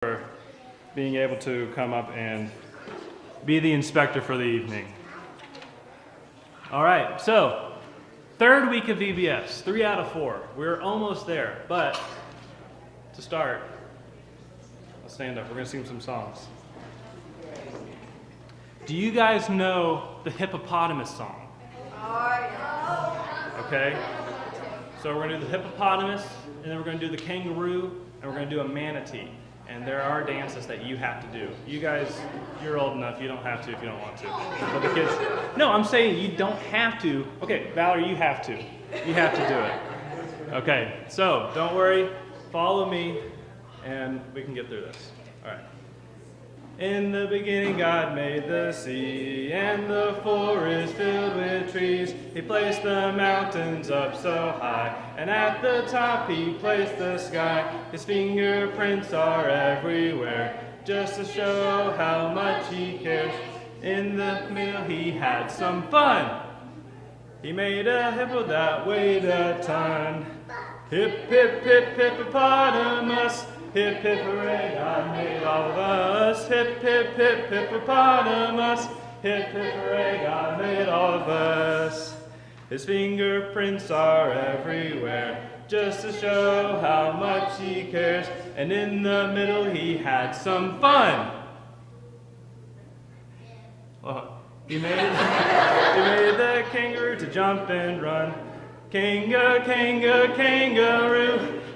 for being able to come up and be the inspector for the evening. All right, so third week of VBS, 3 out of 4. We're almost there, but to start, let's stand up. We're going to sing some songs. Do you guys know the hippopotamus song? Okay, so we're going to do the hippopotamus, and then we're going to do the kangaroo, and we're going to do a manatee. And there are dances that you have to do. You guys, you're old enough, you don't have to if you don't want to. But the kids, no, I'm saying you don't have to. Okay, Valerie, you have to. You have to do it. Okay, so don't worry, follow me, and we can get through this. All right. In the beginning God made the sea, and the forest filled with trees. He placed the mountains up so high, and at the top he placed the sky. His fingerprints are everywhere, just to show how much he cares. In the middle he had some fun. He made a hippo that weighed a ton. Hip, hip, hip, hippopotamus. Hip, hip, hooray, God made all of us. Hip, hip, hip, hippopotamus. Hip, hip, hooray, God made all of us. His fingerprints are everywhere, just to show how much he cares. And in the middle he had some fun. He made the kangaroo to jump and run. Kangaroo.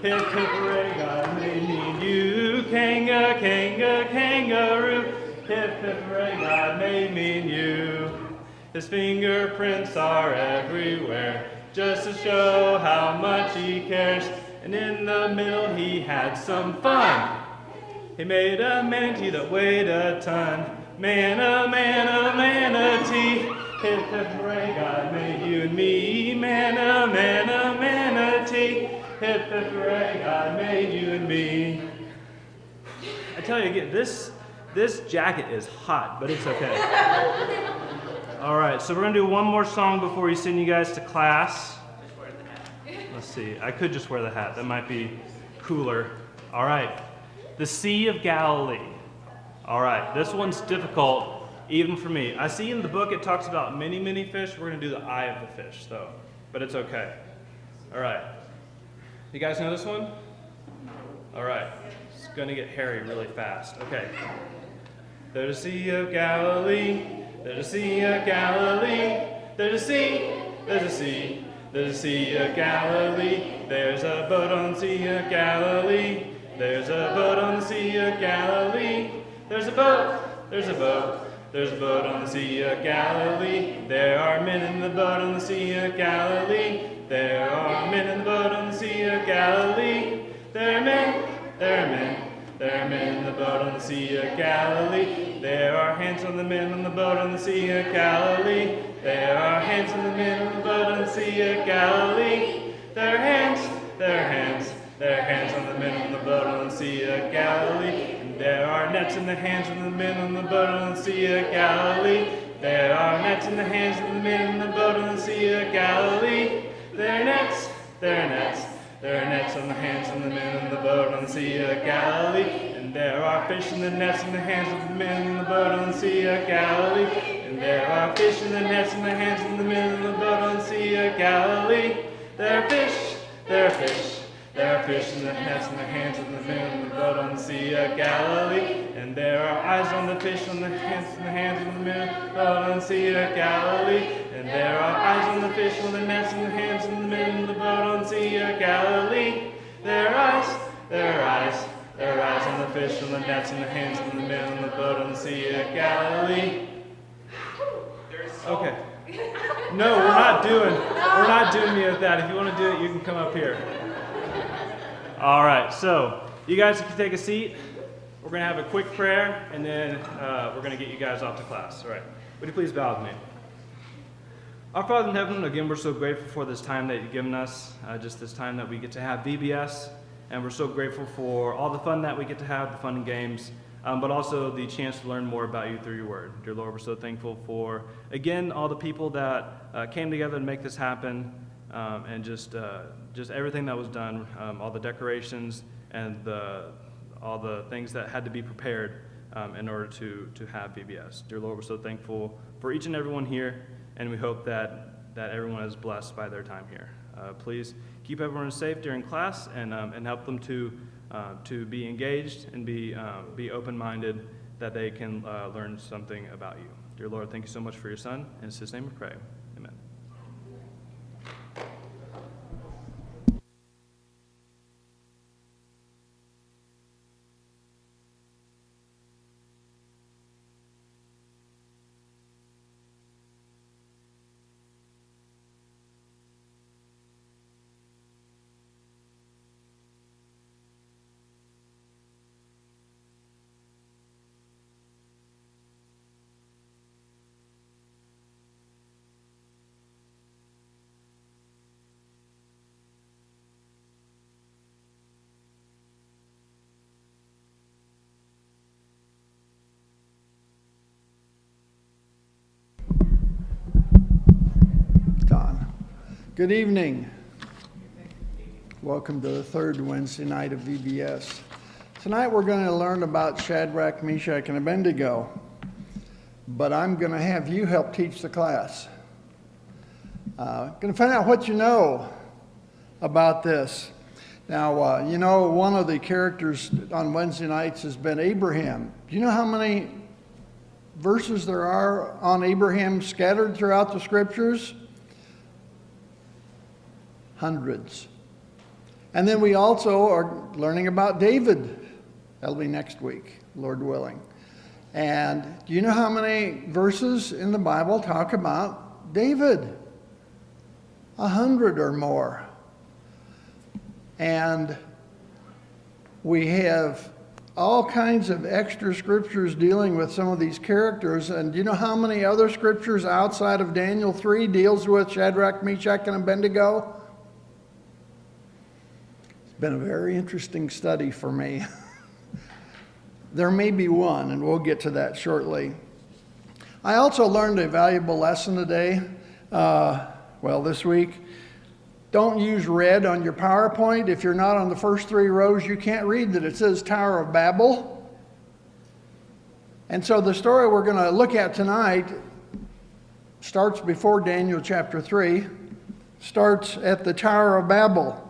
Hip, hip, hooray, God made me and you. Kangaroo. Hip, hip, hooray, God made me and you. His fingerprints are everywhere, just to show how much he cares. And in the middle he had some fun. He made a manatee that weighed a ton. Manatee. Hip, hip, hooray, God made you and me. Manatee. Hip, hip, hooray, God made you and me. I tell you again, this jacket is hot, but it's okay. All right, so we're going to do one more song before we send you guys to class. Let's see, I could just wear the hat. That might be cooler. All right, the Sea of Galilee. All right, this one's difficult, even for me. I see in the book it talks about many, many fish. We're going to do the eye of the fish, though, but it's okay. All right. You guys know this one? All right. It's going to get hairy really fast. Okay. There's a Sea of Galilee. There's a Sea of Galilee. There's a sea. There's a sea. There's a Sea of Galilee. There's a boat on the Sea of Galilee. There's a boat on the Sea of Galilee. There's a boat. There's a boat. There's a boat on the Sea of Galilee. There are men in the boat on the Sea of Galilee. There are men in the boat on the Sea of Galilee. There are men in the boat on the Sea of Galilee. There are hands on the men on the boat on the Sea of Galilee. There are hands on the men on the boat on the Sea of Galilee. There are hands on the men on the boat on the Sea of Galilee. And there are nets in the hands of the men on the boat on the Sea of Galilee. There are nets in the hands of the men on the boat on the Sea of Galilee. There are nets on the hands of the men on the boat on the Sea of Galilee. And there are fish in the nets in the hands of the men on the boat on the Sea of Galilee. And there are fish in the nets in the hands of the men on the boat on the Sea of Galilee. There are fish in the nets in the hands of the men on the boat on the Sea of Galilee. And there are eyes on the fish on the hands of the men on the boat on the Sea of Galilee. And there are eyes on the fish on the nets in the hands of the men on the boat on the Sea of Galilee. There are eyes on the fish on the nets in the hands of the men on the boat on the Sea of Galilee. Okay. No, we're not doing any of that. If you want to do it, you can come up here. All right, so you guys can take a seat. We're going to have a quick prayer, and then we're going to get you guys off to class. All right, would you please bow with me? Our Father in heaven, again, we're so grateful for this time that you've given us, just this time that we get to have VBS, and we're so grateful for all the fun that we get to have, the fun and games, but also the chance to learn more about you through your word. Dear Lord, we're so thankful for, again, all the people that came together to make this happen, and just everything that was done, all the decorations and all the things that had to be prepared in order to have VBS. Dear Lord, we're so thankful for each and everyone here, and we hope that everyone is blessed by their time here. Please keep everyone safe during class and help them to be engaged and be open-minded, that they can learn something about you. Dear Lord, thank you so much for your Son. In his name we pray. Amen. Good evening. Welcome to the third Wednesday night of VBS. Tonight we're going to learn about Shadrach, Meshach, and Abednego, but I'm going to have you help teach the class. Going to find out what you know about this. Now, you know, one of the characters on Wednesday nights has been Abraham. Do you know how many verses there are on Abraham scattered throughout the scriptures? Hundreds. And then we also are learning about David. That'll be next week, Lord willing. And do you know how many verses in the Bible talk about David? 100 or more. And we have all kinds of extra scriptures dealing with some of these characters. And do you know how many other scriptures outside of Daniel 3 deals with Shadrach, Meshach, and Abednego? It's been a very interesting study for me. There may be one, and we'll get to that shortly. I also learned a valuable lesson today, this week. Don't use red on your PowerPoint. If you're not on the first 3 rows, you can't read that it says Tower of Babel. And so the story we're going to look at tonight starts before Daniel chapter 3, starts at the Tower of Babel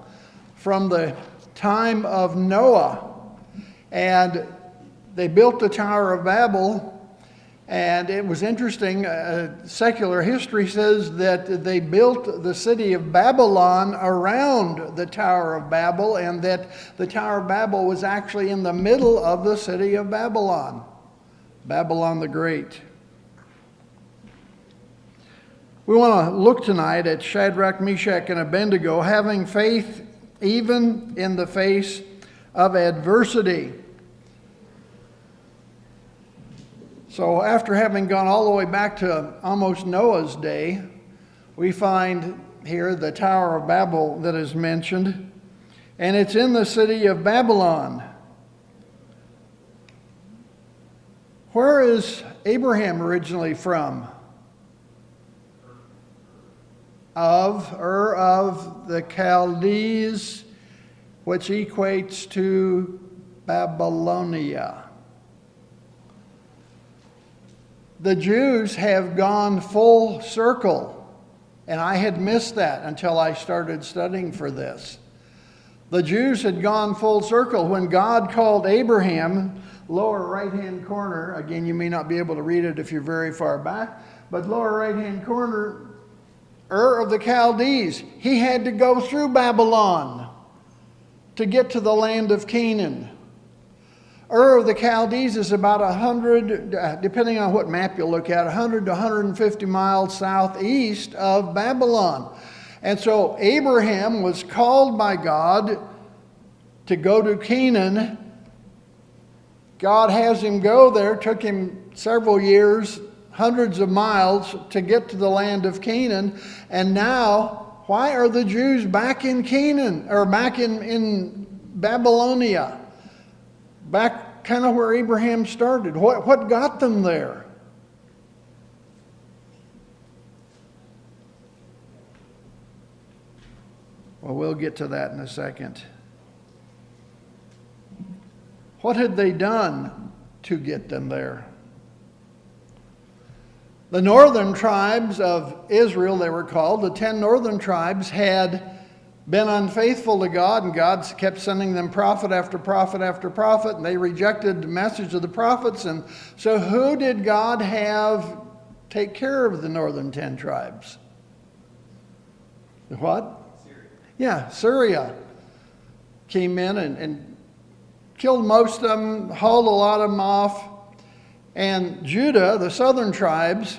from the time of Noah. And they built the Tower of Babel, and it was interesting. Secular history says that they built the city of Babylon around the Tower of Babel, and that the Tower of Babel was actually in the middle of the city of Babylon, Babylon the Great. We want to look tonight at Shadrach, Meshach, and Abednego having faith even in the face of adversity. So after having gone all the way back to almost Noah's day, we find here the Tower of Babel that is mentioned, and it's in the city of Babylon. Where is Abraham originally from? Of the Chaldees, which equates to Babylonia. The Jews have gone full circle, and I had missed that until I started studying for this. The Jews had gone full circle when God called Abraham, lower right-hand corner, again, you may not be able to read it if you're very far back, but lower right-hand corner, of the Chaldees. He had to go through Babylon to get to the land of Canaan. Of the Chaldees is about 100, depending on what map you look at, 100 to 150 miles southeast of Babylon. And so Abraham was called by God to go to Canaan. God has him go there. Took him several years, hundreds of miles to get to the land of Canaan. And now, why are the Jews back in Canaan, or back in Babylonia? Back kind of where Abraham started. What got them there? Well, we'll get to that in a second. What had they done to get them there? The northern tribes of Israel, they were called, the 10 northern tribes, had been unfaithful to God, and God kept sending them prophet after prophet after prophet, and they rejected the message of the prophets. And so who did God have take care of the northern 10 tribes? What? Syria. Yeah, Syria came in and killed most of them, hauled a lot of them off. And Judah, the southern tribes,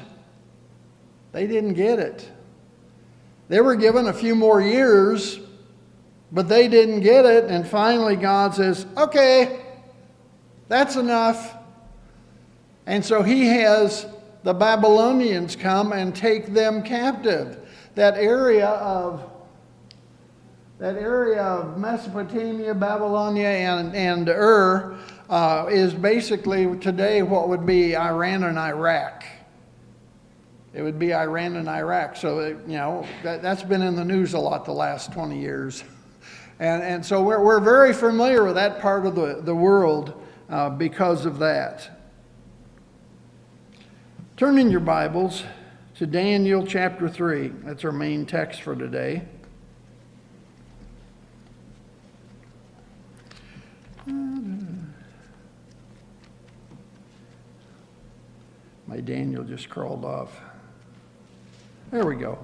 they didn't get it. They were given a few more years, but they didn't get it. And finally God says, okay, that's enough. And so he has the Babylonians come and take them captive. That area of Mesopotamia, Babylonia, and Ur is basically today what would be Iran and Iraq. It would be Iran and Iraq. So, that's been in the news a lot the last 20 years. And so we're very familiar with that part of the world because of that. Turn in your Bibles to Daniel chapter 3. That's our main text for today. My Daniel just crawled off. There we go.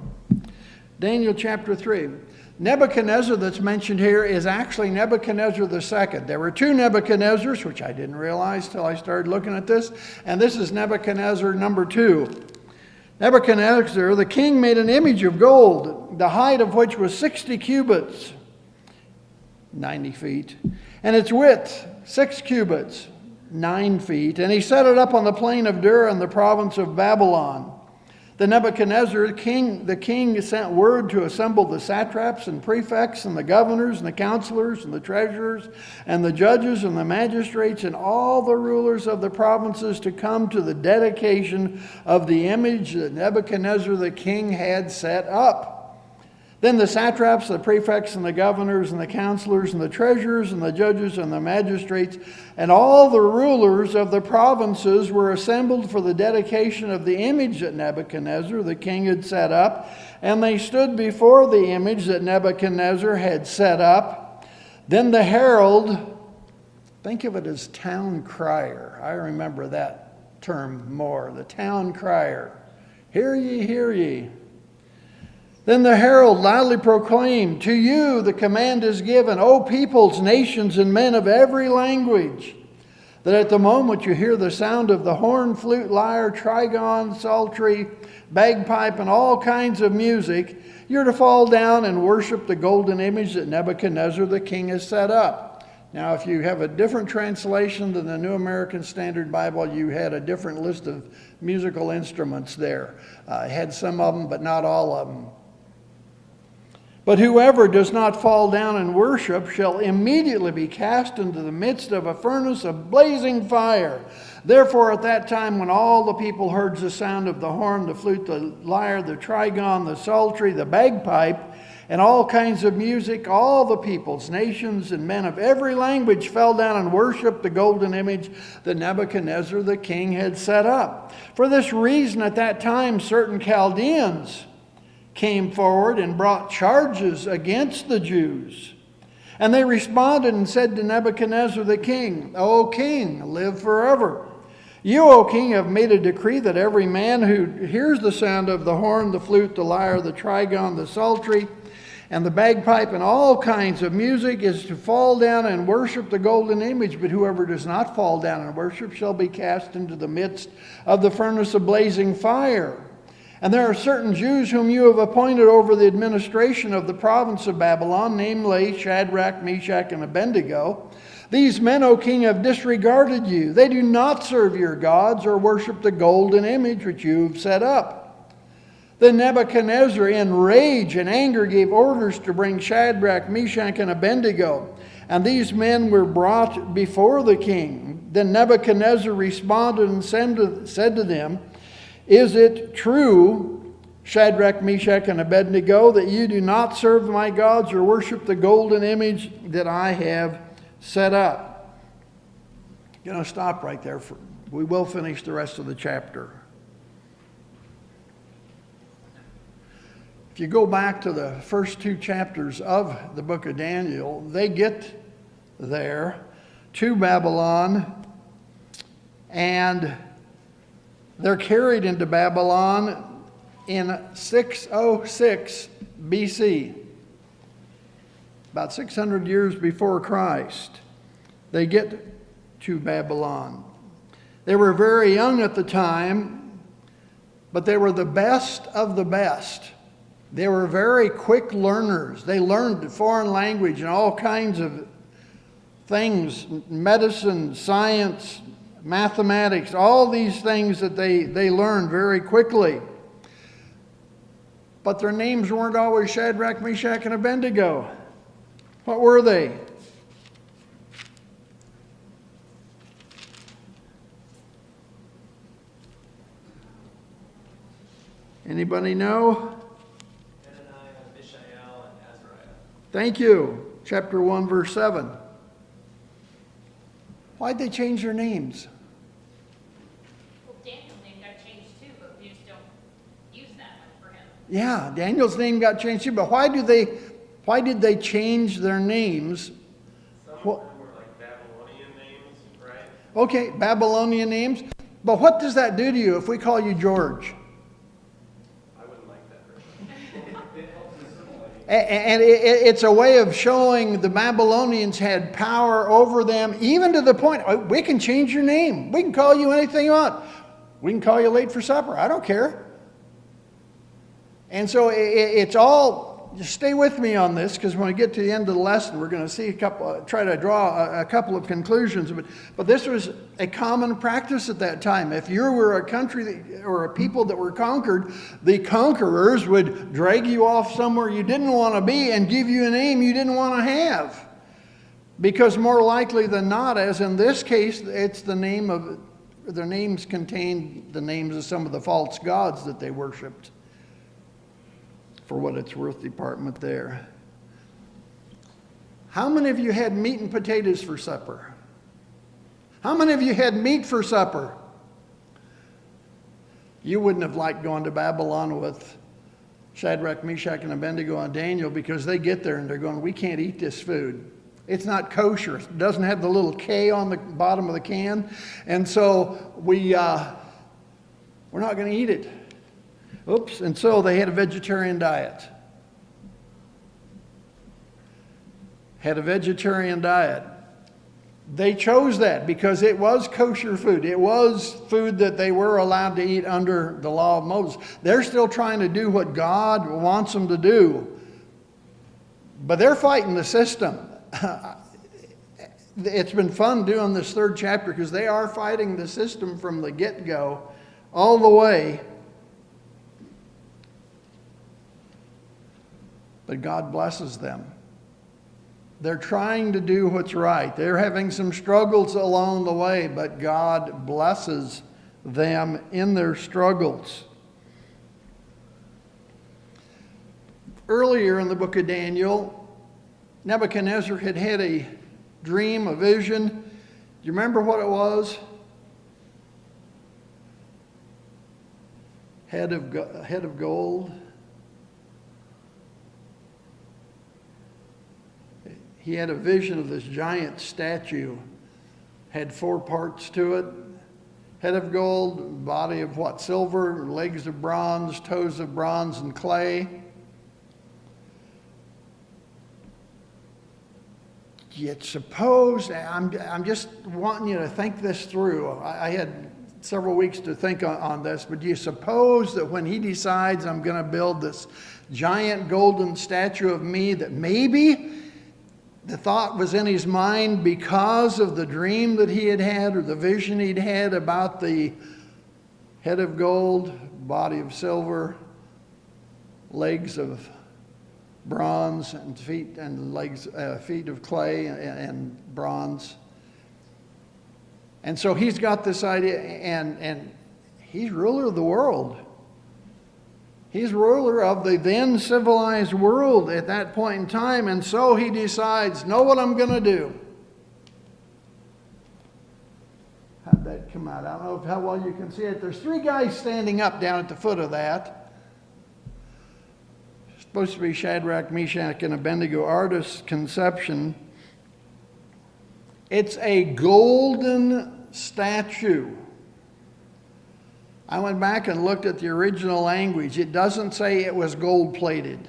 Daniel chapter 3. Nebuchadnezzar that's mentioned here is actually Nebuchadnezzar II. There were two Nebuchadnezzars, which I didn't realize till I started looking at this, and this is Nebuchadnezzar number 2. Nebuchadnezzar, the king, made an image of gold, the height of which was 60 cubits, 90 feet, and its width 6 cubits, 9 feet, and he set it up on the plain of Dura in the province of Babylon. The Nebuchadnezzar, the king sent word to assemble the satraps and prefects and the governors and the counselors and the treasurers and the judges and the magistrates and all the rulers of the provinces to come to the dedication of the image that Nebuchadnezzar the king had set up. Then the satraps, the prefects, and the governors, and the counselors, and the treasurers, and the judges, and the magistrates, and all the rulers of the provinces were assembled for the dedication of the image that Nebuchadnezzar the king had set up. And they stood before the image that Nebuchadnezzar had set up. Then the herald, think of it as town crier. I remember that term more, the town crier. Hear ye, hear ye. Then the herald loudly proclaimed, "To you the command is given, O peoples, nations, and men of every language, that at the moment you hear the sound of the horn, flute, lyre, trigon, psaltery, bagpipe, and all kinds of music, you're to fall down and worship the golden image that Nebuchadnezzar the king has set up." Now, if you have a different translation than the New American Standard Bible, you had a different list of musical instruments there. It had some of them, but not all of them. "But whoever does not fall down and worship shall immediately be cast into the midst of a furnace of blazing fire. Therefore at that time when all the people heard the sound of the horn, the flute, the lyre, the trigon, the psaltery, the bagpipe, and all kinds of music, all the peoples, nations, and men of every language fell down and worshiped the golden image that Nebuchadnezzar the king had set up. For this reason at that time certain Chaldeans came forward and brought charges against the Jews. And they responded and said to Nebuchadnezzar the king, O king, live forever. You, O king, have made a decree that every man who hears the sound of the horn, the flute, the lyre, the trigon, the psaltery, and the bagpipe, and all kinds of music is to fall down and worship the golden image. But whoever does not fall down and worship shall be cast into the midst of the furnace of blazing fire. And there are certain Jews whom you have appointed over the administration of the province of Babylon, namely Shadrach, Meshach, and Abednego. These men, O king, have disregarded you. They do not serve your gods or worship the golden image which you have set up." Then Nebuchadnezzar, in rage and anger, gave orders to bring Shadrach, Meshach, and Abednego. And these men were brought before the king. Then Nebuchadnezzar responded and said to them, "Is it true, Shadrach, Meshach, and Abednego, that you do not serve my gods or worship the golden image that I have set up?" Going to stop right there. We will finish the rest of the chapter. If you go back to the first 2 chapters of the book of Daniel, they get there to Babylon, and they're carried into Babylon in 606 BC, about 600 years before Christ. They get to Babylon. They were very young at the time, but they were the best of the best. They were very quick learners. They learned foreign language and all kinds of things, medicine, science, mathematics, all these things that they learned very quickly. But their names weren't always Shadrach, Meshach, and Abednego. What were they? Anybody know? Thank you. Chapter 1, verse 7. Why'd they change their names? Well, Daniel's name got changed too, but we just don't use that one for him. Yeah, Daniel's name got changed too, but why did they change their names? Some of them were like Babylonian names, right? Okay, Babylonian names. But what does that do to you if we call you George? I wouldn't like that very much. It helps assimilate. And it's a way of showing the Babylonians had power over them, even to the point, oh, we can change your name. We can call you anything you want. We can call you late for supper. I don't care. And so it's all, just stay with me on this, because when we get to the end of the lesson, we're going to see try to draw a couple of conclusions. But this was a common practice at that time. If you were a country or a people that were conquered, the conquerors would drag you off somewhere you didn't want to be and give you a name you didn't want to have. Because more likely than not, as in this case, it's the name of, their names contained the names of some of the false gods that they worshipped. For what it's worth, department there. How many of you had meat and potatoes for supper? How many of you had meat for supper? You wouldn't have liked going to Babylon with Shadrach, Meshach, and Abednego and Daniel, because they get there and they're going, we can't eat this food. It's not kosher. It doesn't have the little K on the bottom of the can. And so we're not going to eat it. Oops, and so they had a vegetarian diet. Had a vegetarian diet. They chose that because it was kosher food. It was food that they were allowed to eat under the law of Moses. They're still trying to do what God wants them to do. But they're fighting the system. It's been fun doing this 3rd chapter because they are fighting the system from the get-go all the way. But God blesses them. They're trying to do what's right. They're having some struggles along the way, but God blesses them in their struggles. Earlier in the book of Daniel, Nebuchadnezzar had had a dream, a vision. Do you remember what it was? Head of gold. He had a vision of this giant statue. Had 4 parts to it. Head of gold, body of what? Silver, legs of bronze, toes of bronze and clay. Yet suppose, I'm just wanting you to think this through. I had several weeks to think on this, but do you suppose that when he decides I'm going to build this giant golden statue of me, that maybe the thought was in his mind because of the dream that he had had or the vision he'd had about the head of gold, body of silver, legs of bronze, and feet of clay and bronze. And so he's got this idea, and he's ruler of the world. He's ruler of the then civilized world at that point in time, and so he decides, know what I'm going to do? that come out. I don't know how well you can see it. There's three guys standing up down at the foot of that. It's supposed to be Shadrach, Meshach, and Abednego, artist's conception. It's a golden statue. I went back and looked at the original language. It doesn't say it was gold plated.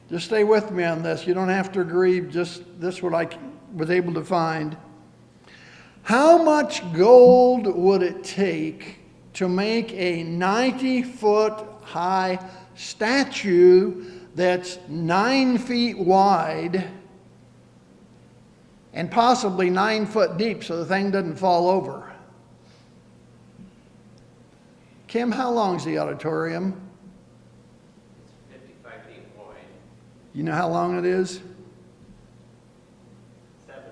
Just stay with me on this. You don't have to agree. Just this what I was able to find. How much gold would it take to make a 90-foot high statue that's 9 feet wide and possibly 9 foot deep so the thing doesn't fall over? Kim, how long's the auditorium? It's 55 feet wide. You know how long it is? 70.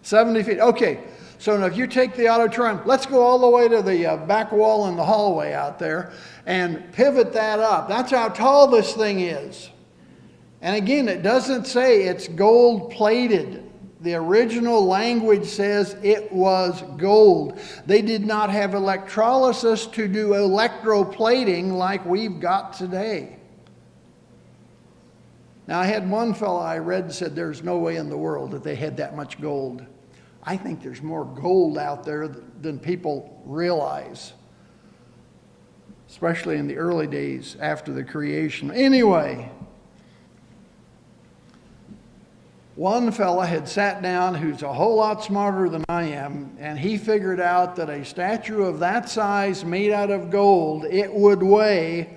70 feet. Okay. So now if you take the auditorium, let's go all the way to the back wall in the hallway out there and pivot that up. That's how tall this thing is. And again, it doesn't say it's gold plated. The original language says it was gold. They did not have electrolysis to do electroplating like we've got today. Now, I had one fellow I read and said there's no way in the world that they had that much gold. I think there's more gold out there than people realize, especially in the early days after the creation. Anyway, one fella had sat down who's a whole lot smarter than I am, and he figured out that a statue of that size made out of gold, it would weigh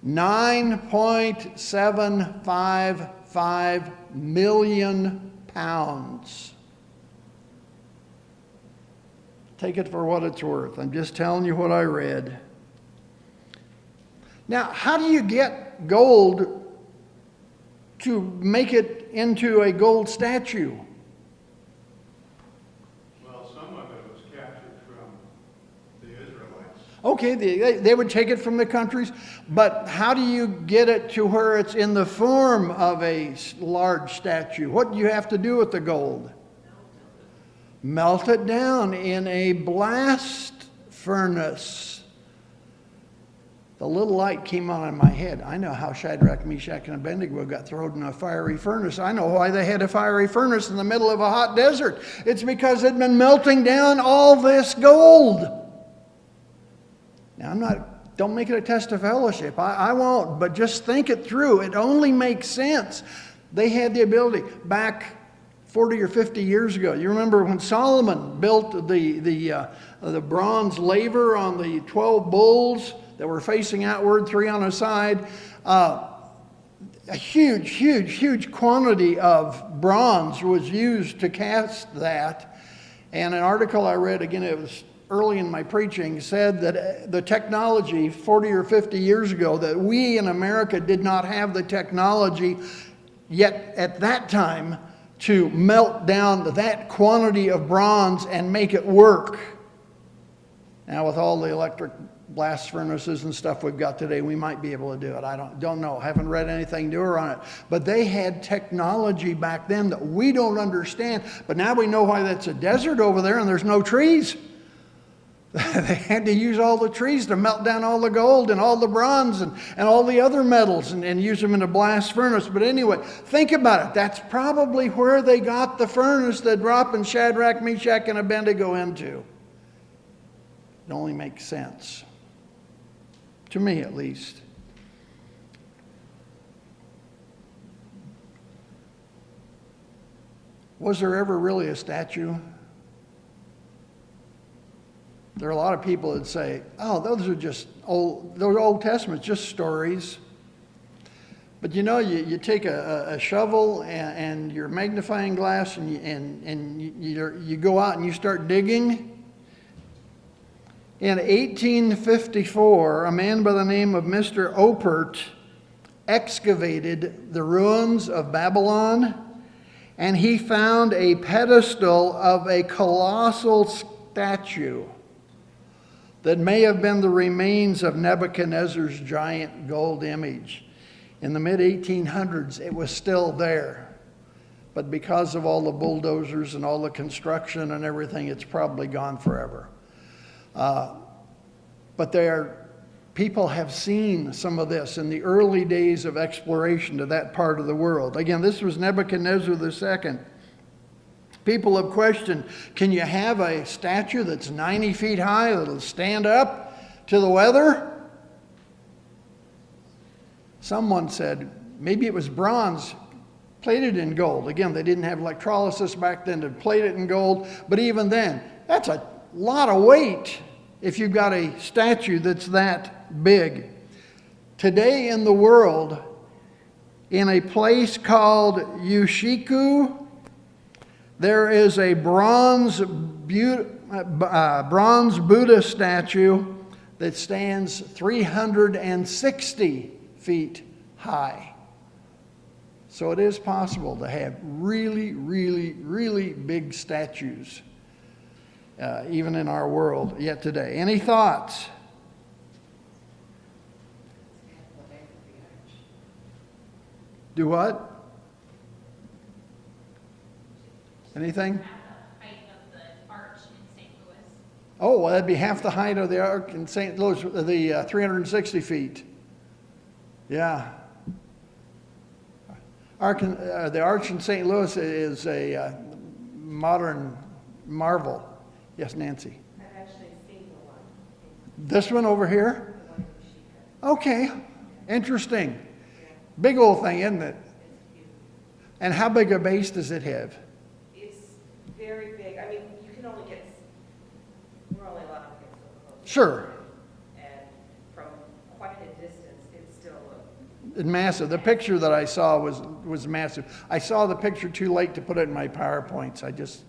9.755 million pounds. Take it for what it's worth. I'm just telling you what I read. Now, how do you get gold to make it into a gold statue? Well, some of it was captured from the Israelites. Okay, they would take it from the countries, but how do you get it to where it's in the form of a large statue? What do you have to do with the gold? Melt it down in a blast furnace. The little light came on in my head. I know how Shadrach, Meshach, and Abednego got thrown in a fiery furnace. I know why they had a fiery furnace in the middle of a hot desert. It's because they'd been melting down all this gold. Now, don't make it a test of fellowship. I won't, but just think it through. It only makes sense. They had the ability back 40 or 50 years ago. You remember when Solomon built the bronze laver on the 12 bulls that were facing outward, 3 on a side. A huge quantity of bronze was used to cast that. And an article I read, again, it was early in my preaching, said that the technology 40 or 50 years ago, that we in America did not have the technology yet at that time to melt down that quantity of bronze and make it work. Now, with all the electric blast furnaces and stuff we've got today, we might be able to do it. I don't know. Haven't read anything newer on it. But they had technology back then that we don't understand. But now we know why that's a desert over there and there's no trees. They had to use all the trees to melt down all the gold and all the bronze and all the other metals and use them in a blast furnace. But anyway, think about it. That's probably where they got the furnace that dropping Shadrach, Meshach, and Abednego into. It only makes sense. To me, at least. Was there ever really a statue? There are a lot of people that say, oh, those are just Old Testament, just stories. But you know, you take a shovel and your magnifying glass and you go out and you start digging. In 1854, a man by the name of Mr. Oppert excavated the ruins of Babylon, and he found a pedestal of a colossal statue that may have been the remains of Nebuchadnezzar's giant gold image. In the mid-1800s, it was still there. But because of all the bulldozers and all the construction and everything, it's probably gone forever. But people have seen some of this in the early days of exploration to that part of the world. Again, this was Nebuchadnezzar II. People have questioned, can you have a statue that's 90 feet high that'll stand up to the weather? Someone said maybe it was bronze plated in gold. Again, they didn't have electrolysis back then to plate it in gold, but even then, that's a lot of weight if you've got a statue that's that big. Today in the world, in a place called Yushiku, there is a bronze Buddha statue that stands 360 feet high. So it is possible to have really, really, really big statues, even in our world yet today. Any thoughts? Do what? Anything? Half the height of the arch in St. Louis. Oh, well, that'd be half the height of the ark in St. Louis, the 360 feet. Yeah. The arch in St. Louis is a modern marvel. Yes, Nancy? I've actually seen the one. This one over here? The one in Chica. Okay, interesting. Big old thing, isn't it? It's huge. And how big a base does it have? It's very big. I mean, you can only get, we're only allowed to get so close. Sure. And from quite a distance, it's still It's massive. The picture that I saw was massive. I saw the picture too late to put it in my PowerPoints. I just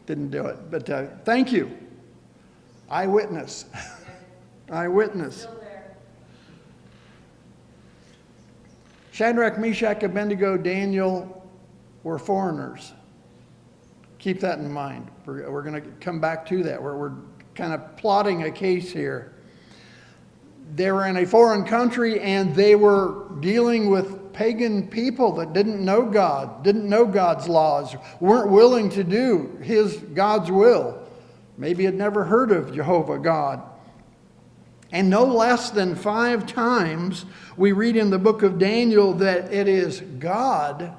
didn't do it. But thank you. Eyewitness. Eyewitness. still there. Shadrach, Meshach, Abednego, Daniel were foreigners. Keep that in mind. We're going to come back to that. We're kind of plotting a case here. They were in a foreign country and they were dealing with pagan people that didn't know God, didn't know God's laws, weren't willing to do God's will. Maybe had never heard of Jehovah God. And no less than 5 times we read in the book of Daniel that it is God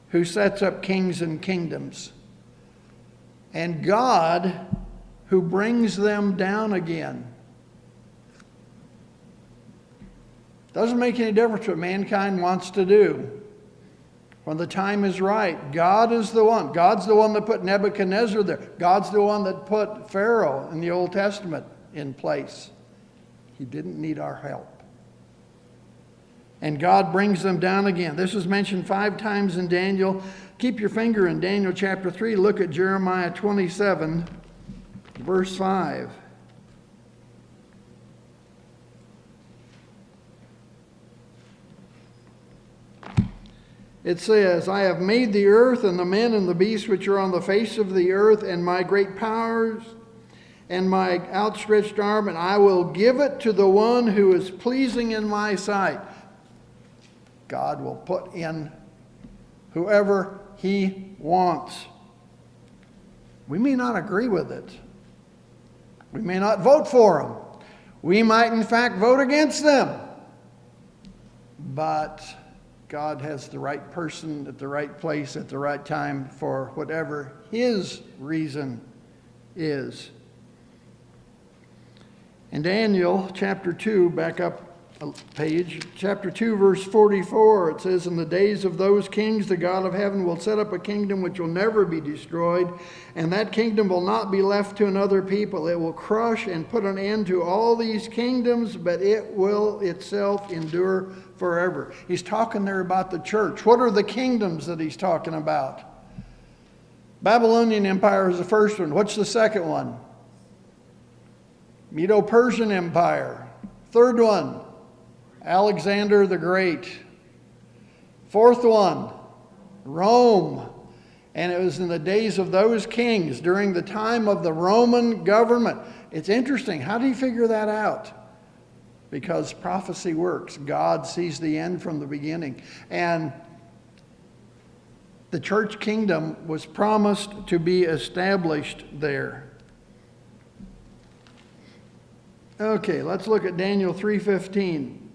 who sets up kings and kingdoms, and God who brings them down again. Doesn't make any difference what mankind wants to do. When the time is right, God is the one. God's the one that put Nebuchadnezzar there. God's the one that put Pharaoh in the Old Testament in place. He didn't need our help. And God brings them down again. This is mentioned 5 times in Daniel. Keep your finger in Daniel chapter 3. Look at Jeremiah 27, verse 5. It says, I have made the earth and the men and the beasts which are on the face of the earth, and my great powers and my outstretched arm, and I will give it to the one who is pleasing in my sight. God will put in whoever he wants. We may not agree with it. We may not vote for them. We might, in fact, vote against them. But God has the right person at the right place at the right time for whatever his reason is. In Daniel chapter 2, back up a page, chapter 2, verse 44, it says, in the days of those kings, the God of heaven will set up a kingdom which will never be destroyed, and that kingdom will not be left to another people. It will crush and put an end to all these kingdoms, but it will itself endure forever. He's talking there about the church. What are the kingdoms that he's talking about? Babylonian Empire is the first one. What's the second one? Medo-Persian Empire. Third one, Alexander the Great. Fourth one, Rome. And it was in the days of those kings, during the time of the Roman government. It's interesting. How do you figure that out? Because prophecy works. God sees the end from the beginning. And the church kingdom was promised to be established there. Okay, let's look at Daniel 3:15.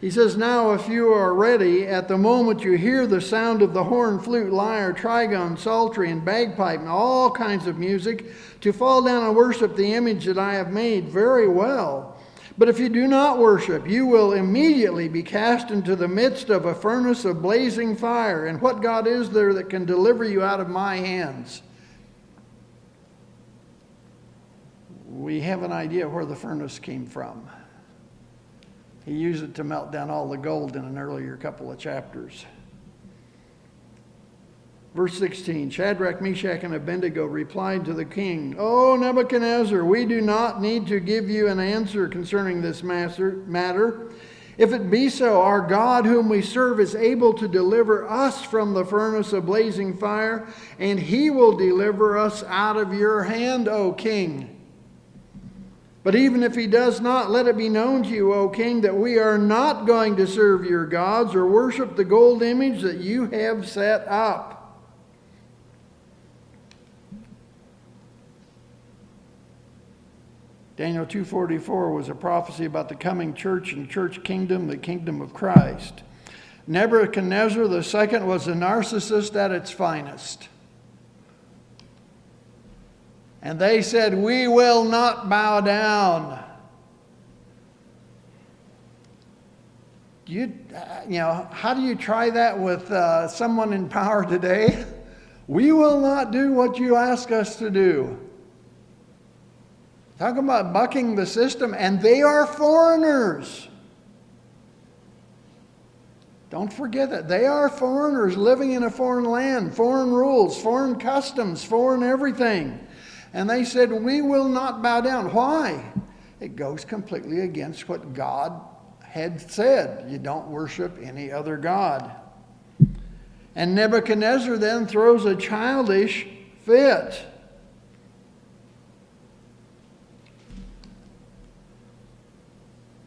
He says, "Now if you are ready, at the moment you hear the sound of the horn, flute, lyre, trigon, psaltery, and bagpipe, and all kinds of music, to fall down and worship the image that I have made, very well. But if you do not worship, you will immediately be cast into the midst of a furnace of blazing fire. And what God is there that can deliver you out of my hands?" We have an idea where the furnace came from. He used it to melt down all the gold in an earlier couple of chapters. Verse 16, Shadrach, Meshach, and Abednego replied to the king, "O Nebuchadnezzar, we do not need to give you an answer concerning this matter. If it be so, our God whom we serve is able to deliver us from the furnace of blazing fire, and he will deliver us out of your hand, O king. But even if he does not, let it be known to you, O king, that we are not going to serve your gods or worship the gold image that you have set up." Daniel 2:44 was a prophecy about the coming church and church kingdom, the kingdom of Christ. Nebuchadnezzar II was a narcissist at its finest. And they said, "We will not bow down." How do you try that with someone in power today? "We will not do what you ask us to do." Talk about bucking the system, and they are foreigners. Don't forget that. They are foreigners living in a foreign land, foreign rules, foreign customs, foreign everything. And they said, "We will not bow down." Why? It goes completely against what God had said. You don't worship any other god. And Nebuchadnezzar then throws a childish fit.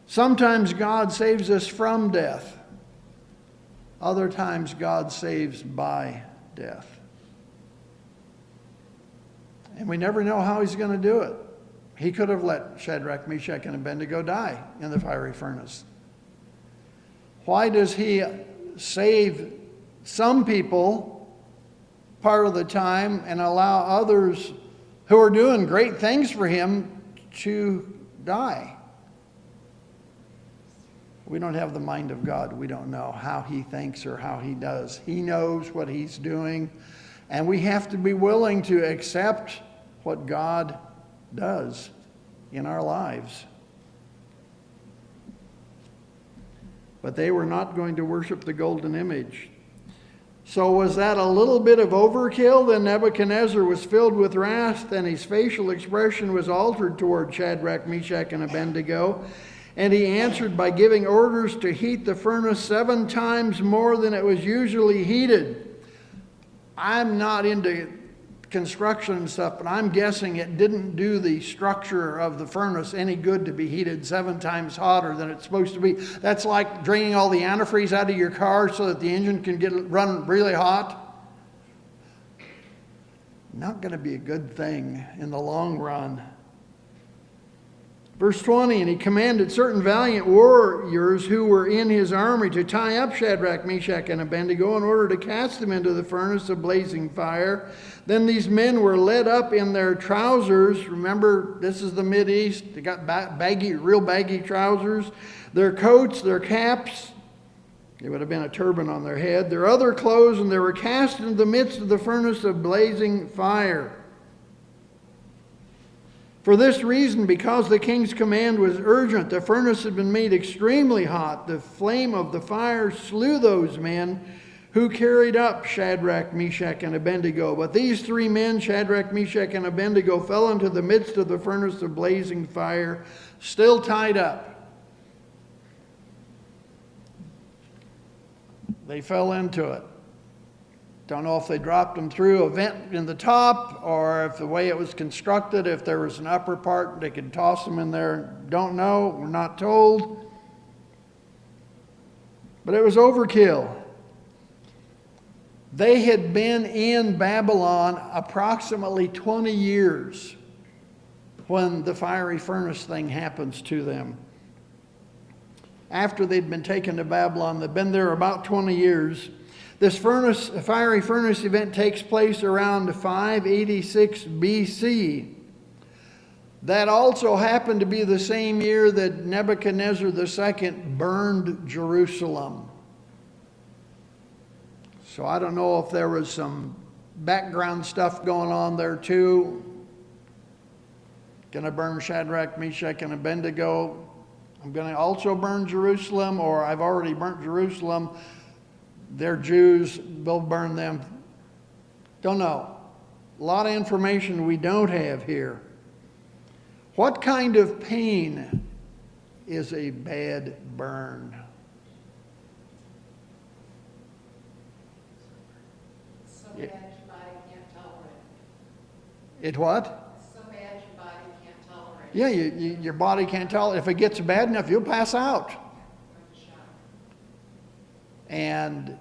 Sometimes God saves us from death. Other times God saves by death. And we never know how he's going to do it. He could have let Shadrach, Meshach, and Abednego die in the fiery furnace. Why does he save some people part of the time and allow others who are doing great things for him to die? We don't have the mind of God. We don't know how he thinks or how he does. He knows what he's doing. And we have to be willing to accept what God does in our lives. But they were not going to worship the golden image. So was that a little bit of overkill? Then Nebuchadnezzar was filled with wrath, and his facial expression was altered toward Shadrach, Meshach, and Abednego. And he answered by giving orders to heat the furnace 7 times more than it was usually heated. I'm not into construction and stuff, but I'm guessing it didn't do the structure of the furnace any good to be heated 7 times hotter than it's supposed to be. That's like draining all the antifreeze out of your car so that the engine can run really hot. Not going to be a good thing in the long run. Verse 20, and he commanded certain valiant warriors who were in his army to tie up Shadrach, Meshach, and Abednego in order to cast them into the furnace of blazing fire. Then these men were led up in their trousers. Remember, this is the Mideast. They got real baggy trousers. Their coats, their caps. There would have been a turban on their head. Their other clothes, and they were cast into the midst of the furnace of blazing fire. For this reason, because the king's command was urgent, the furnace had been made extremely hot. The flame of the fire slew those men who carried up Shadrach, Meshach, and Abednego. But these 3 men, Shadrach, Meshach, and Abednego, fell into the midst of the furnace of blazing fire, still tied up. They fell into it. Don't know if they dropped them through a vent in the top or if the way it was constructed, if there was an upper part, they could toss them in there. Don't know. We're not told. But it was overkill. They had been in Babylon approximately 20 years when the fiery furnace thing happens to them. After they'd been taken to Babylon, they'd been there about 20 years. This fiery furnace event takes place around 586 BC. That also happened to be the same year that Nebuchadnezzar II burned Jerusalem. So I don't know if there was some background stuff going on there too. Going to burn Shadrach, Meshach, and Abednego. I'm going to also burn Jerusalem, or I've already burnt Jerusalem. They're Jews, we'll burn them. Don't know. A lot of information we don't have here. What kind of pain is a bad burn? So bad your body can't tolerate it. It what? So bad your body can't tolerate it. Yeah, your body can't tolerate it. If it gets bad enough, you'll pass out. Like a shock. And,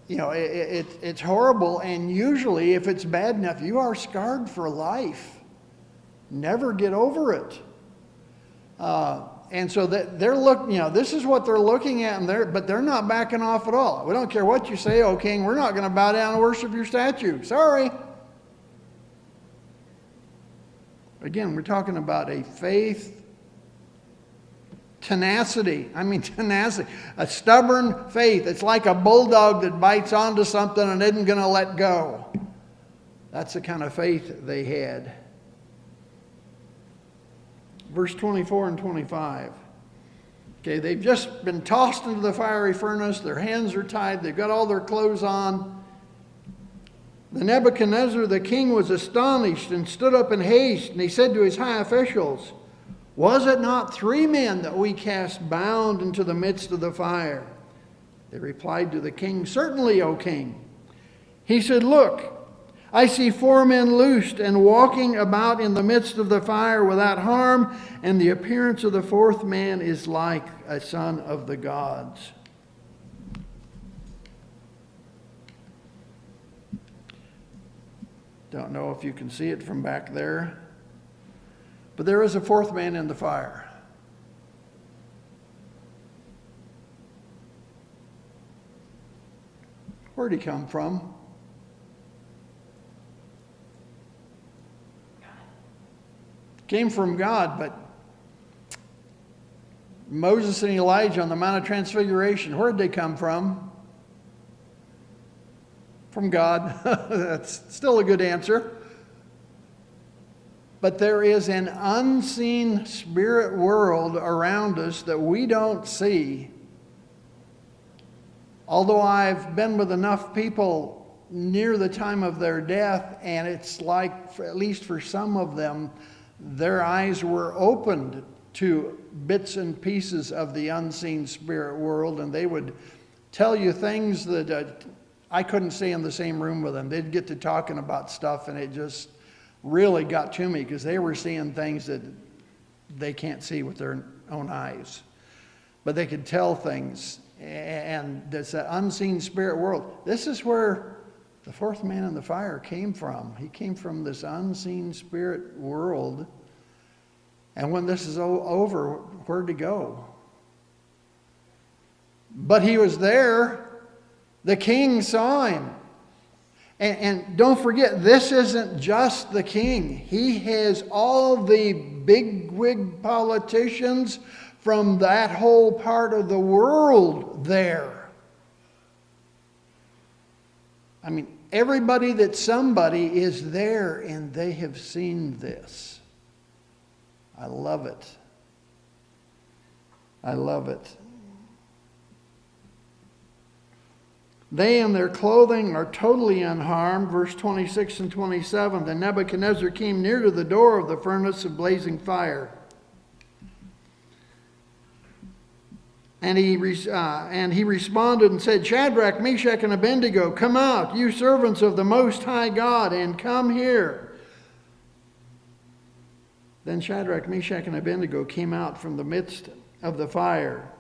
you know, it's horrible. And usually, if it's bad enough, you are scarred for life. Never get over it. And so they're looking, you know, this is what they're looking at, but they're not backing off at all. We don't care what you say, O king, we're not going to bow down and worship your statue. Sorry. Again, we're talking about a faith tenacity. I mean, tenacity. A stubborn faith. It's like a bulldog that bites onto something and isn't going to let go. That's the kind of faith they had. Verse 24 and 25. Okay, they've just been tossed into the fiery furnace. Their hands are tied. They've got all their clothes on. The Nebuchadnezzar, the king, was astonished and stood up in haste. And he said to his high officials, "Was it not 3 men that we cast bound into the midst of the fire?" They replied to the king, "Certainly, O king." He said, "Look, I see 4 men loosed and walking about in the midst of the fire without harm, and the appearance of the 4th man is like a son of the gods." Don't know if you can see it from back there, but there is a 4th man in the fire. Where'd he come from? Came from God, but Moses and Elijah on the Mount of Transfiguration, where'd they come from? From God. That's still a good answer. But there is an unseen spirit world around us that we don't see. Although I've been with enough people near the time of their death, and it's like, at least for some of them, their eyes were opened to bits and pieces of the unseen spirit world, and they would tell you things that I couldn't see in the same room with them. They'd get to talking about stuff, and it just really got to me because they were seeing things that they can't see with their own eyes. But they could tell things, and there's that unseen spirit world. This is where the 4th man in the fire came from. He came from this unseen spirit world. And when this is over, where'd he go? But he was there. The king saw him. And don't forget, this isn't just the king. He has all the bigwig politicians from that whole part of the world there. I mean, everybody that's somebody is there, and they have seen this. I love it. I love it. They and their clothing are totally unharmed. Verse 26 and 27. Then Nebuchadnezzar came near to the door of the furnace of blazing fire. And he responded and said, "Shadrach, Meshach, and Abednego, come out, you servants of the Most High God, and come here." Then Shadrach, Meshach, and Abednego came out from the midst of the fire.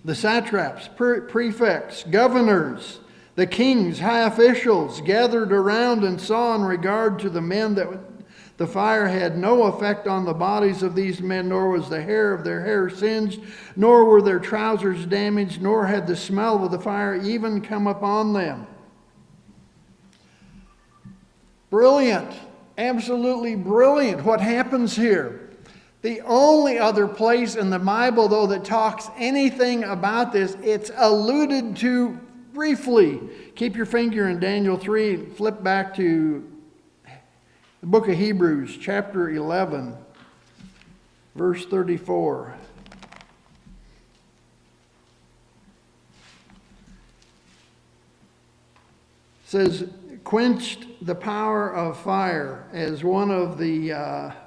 the satraps, prefects, governors, the kings, high officials gathered around and saw in regard to the men that the fire had no effect on the bodies of these men, nor was the hair of their hair singed, nor were their trousers damaged, nor had the smell of the fire even come upon them. Brilliant. Absolutely brilliant. What happens here? The only other place in the Bible, though, that talks anything about this, it's alluded to briefly. Keep your finger in Daniel 3, flip back to the book of Hebrews, chapter 11, verse 34. It says, quenched the power of fire as one of the,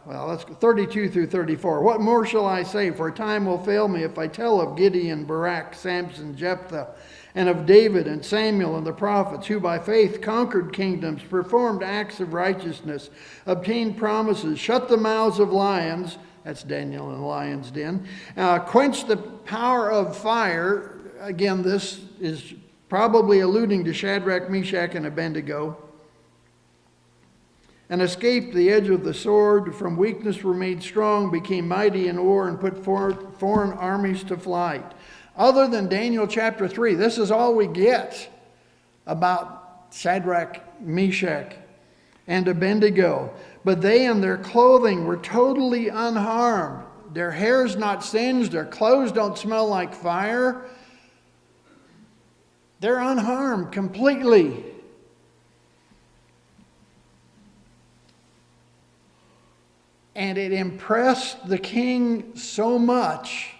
let's go 32 through 34. What more shall I say? For time will fail me if I tell of Gideon, Barak, Samson, Jephthah, and of David and Samuel and the prophets, who by faith conquered kingdoms, performed acts of righteousness, obtained promises, shut the mouths of lions, that's Daniel in the lion's den, quenched the power of fire. Again, this is probably alluding to Shadrach, Meshach, and Abednego. And escaped the edge of the sword, from weakness were made strong, became mighty in war, and put foreign armies to flight. Other than Daniel chapter 3, this is all we get about Shadrach, Meshach, and Abednego. But they and their clothing were totally unharmed. Their hair's not singed, their clothes don't smell like fire. They're unharmed completely. And it impressed the king so much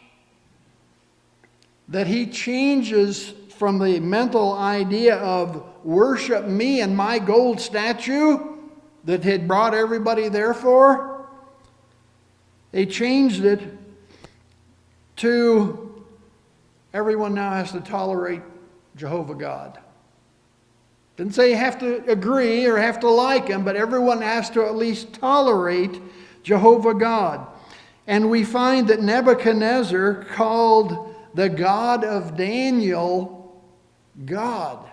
that he changes from the mental idea of worship me and my gold statue that had brought everybody there for. They changed it to everyone now has to tolerate Jehovah God. Didn't say you have to agree or have to like him, but everyone has to at least tolerate Jehovah God. And we find that Nebuchadnezzar called the God of Daniel God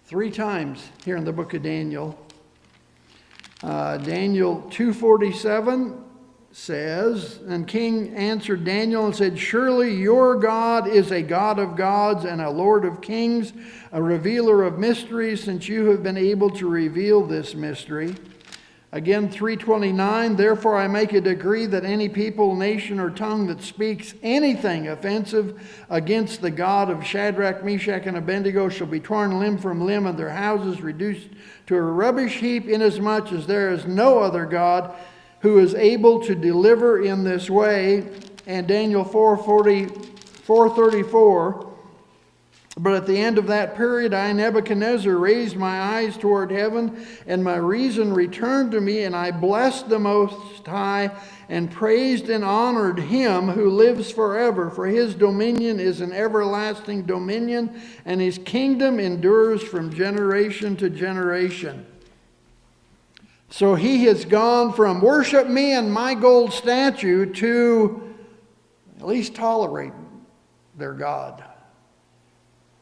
3 times here in the book of Daniel. Daniel 2:47 says, and King answered Daniel and said, surely your God is a God of gods and a Lord of kings, a revealer of mysteries, since you have been able to reveal this mystery. Again, 3:29, therefore I make a decree that any people, nation, or tongue that speaks anything offensive against the God of Shadrach, Meshach, and Abednego shall be torn limb from limb, and their houses reduced to a rubbish heap, inasmuch as there is no other God who is able to deliver in this way. And Daniel 4:34, but at the end of that period, I, Nebuchadnezzar, raised my eyes toward heaven, and my reason returned to me, and I blessed the Most High, and praised and honored him who lives forever. For his dominion is an everlasting dominion, and his kingdom endures from generation to generation. So he has gone from worship me and my gold statue to at least tolerate their God.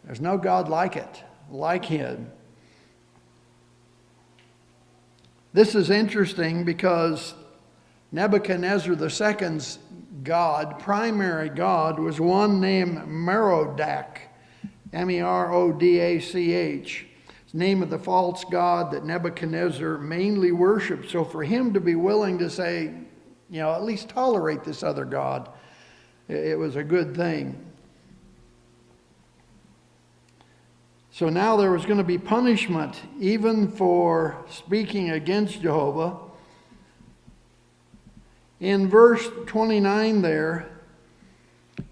There's no God like it, like him. This is interesting because Nebuchadnezzar II's God, primary God, was one named Merodach, Merodach. It's the name of the false god that Nebuchadnezzar mainly worshiped. So for him to be willing to say, at least tolerate this other god, it was a good thing. So now there was going to be punishment even for speaking against Jehovah. In verse 29 there,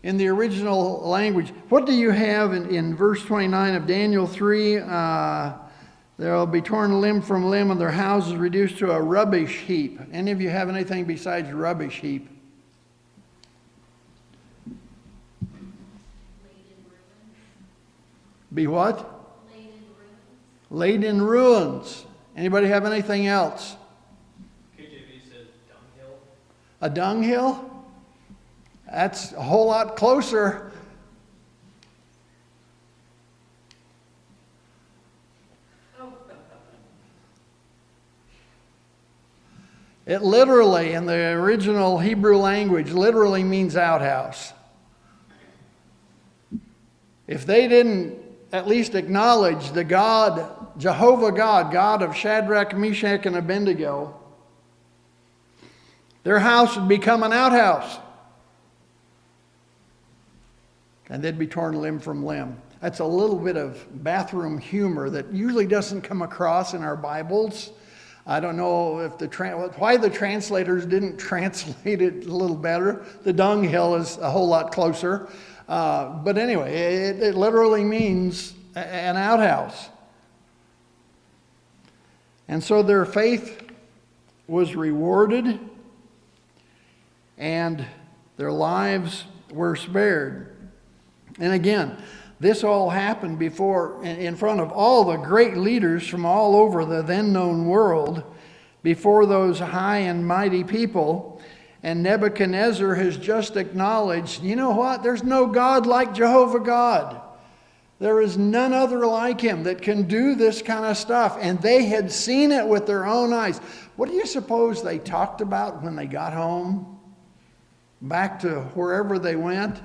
in the original language, what do you have in verse 29 of Daniel 3? There will be torn limb from limb, and their houses reduced to a rubbish heap. Any of you have anything besides rubbish heap? Be what? Laid in ruins. Anybody have anything else? KJV says dunghill. A dunghill? That's a whole lot closer. It literally, in the original Hebrew language, literally means outhouse. If they didn't at least acknowledge the God, Jehovah God, God of Shadrach, Meshach, and Abednego, their house would become an outhouse. And they'd be torn limb from limb. That's a little bit of bathroom humor that usually doesn't come across in our Bibles. I don't know if why the translators didn't translate it a little better. The dunghill is a whole lot closer. But anyway, it literally means an outhouse. And so their faith was rewarded and their lives were spared. And again, this all happened before, in front of all the great leaders from all over the then known world, before those high and mighty people. And Nebuchadnezzar has just acknowledged, you know what? There's no God like Jehovah God. There is none other like him that can do this kind of stuff. And they had seen it with their own eyes. What do you suppose they talked about when they got home? Back to wherever they went?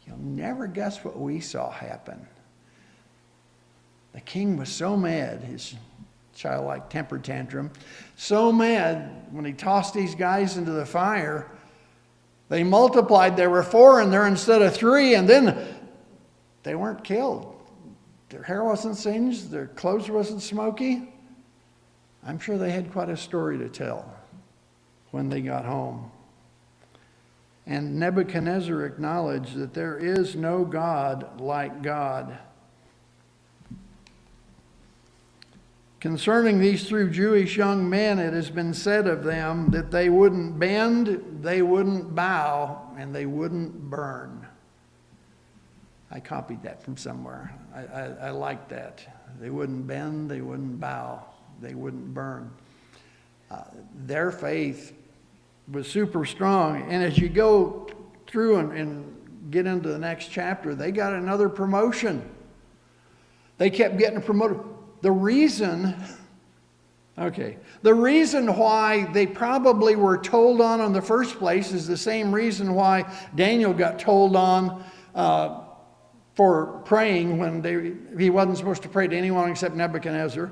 You'll never guess what we saw happen. The king was so mad, his childlike temper tantrum, so mad when he tossed these guys into the fire. They multiplied. There were 4 in there instead of 3, and then they weren't killed. Their hair wasn't singed. Their clothes wasn't smoky. I'm sure they had quite a story to tell when they got home. And Nebuchadnezzar acknowledged that there is no God like God. Concerning these 3 Jewish young men, it has been said of them that they wouldn't bend, they wouldn't bow, and they wouldn't burn. I copied that from somewhere. I like that. They wouldn't bend, they wouldn't bow, they wouldn't burn. Their faith was super strong. And as you go through and get into the next chapter, they got another promotion. They kept getting promoted. The reason why they probably were told on in the first place is the same reason why Daniel got told on for praying when he wasn't supposed to pray to anyone except Nebuchadnezzar.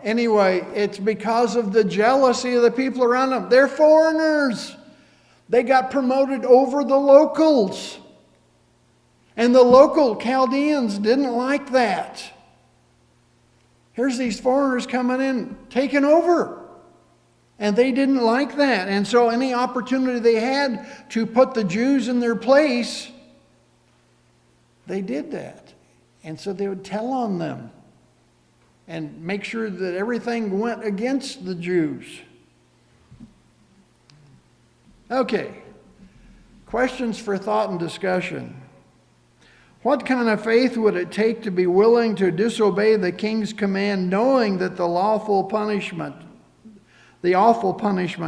Anyway, it's because of the jealousy of the people around them. They're foreigners. They got promoted over the locals. And the local Chaldeans didn't like that. Here's these foreigners coming in, taking over. And they didn't like that. And so any opportunity they had to put the Jews in their place, they did that. And so they would tell on them and make sure that everything went against the Jews. Okay. Questions for thought and discussion. What kind of faith would it take to be willing to disobey the king's command, knowing that the awful punishment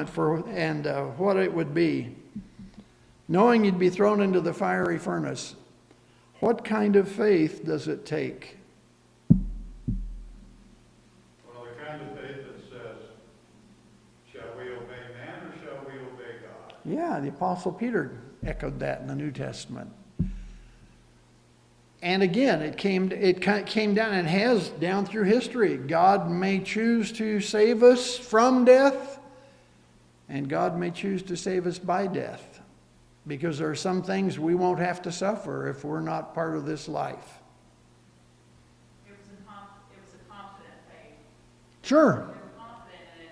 for and what it would be, knowing you'd be thrown into the fiery furnace? What kind of faith does it take? Well, the kind of faith that says, shall we obey man or shall we obey God? Yeah, the Apostle Peter echoed that in the New Testament. And again, it came down and has down through history. God may choose to save us from death, and God may choose to save us by death. Because there are some things we won't have to suffer if we're not part of this life. It was a confident faith. Sure. They were confident in it,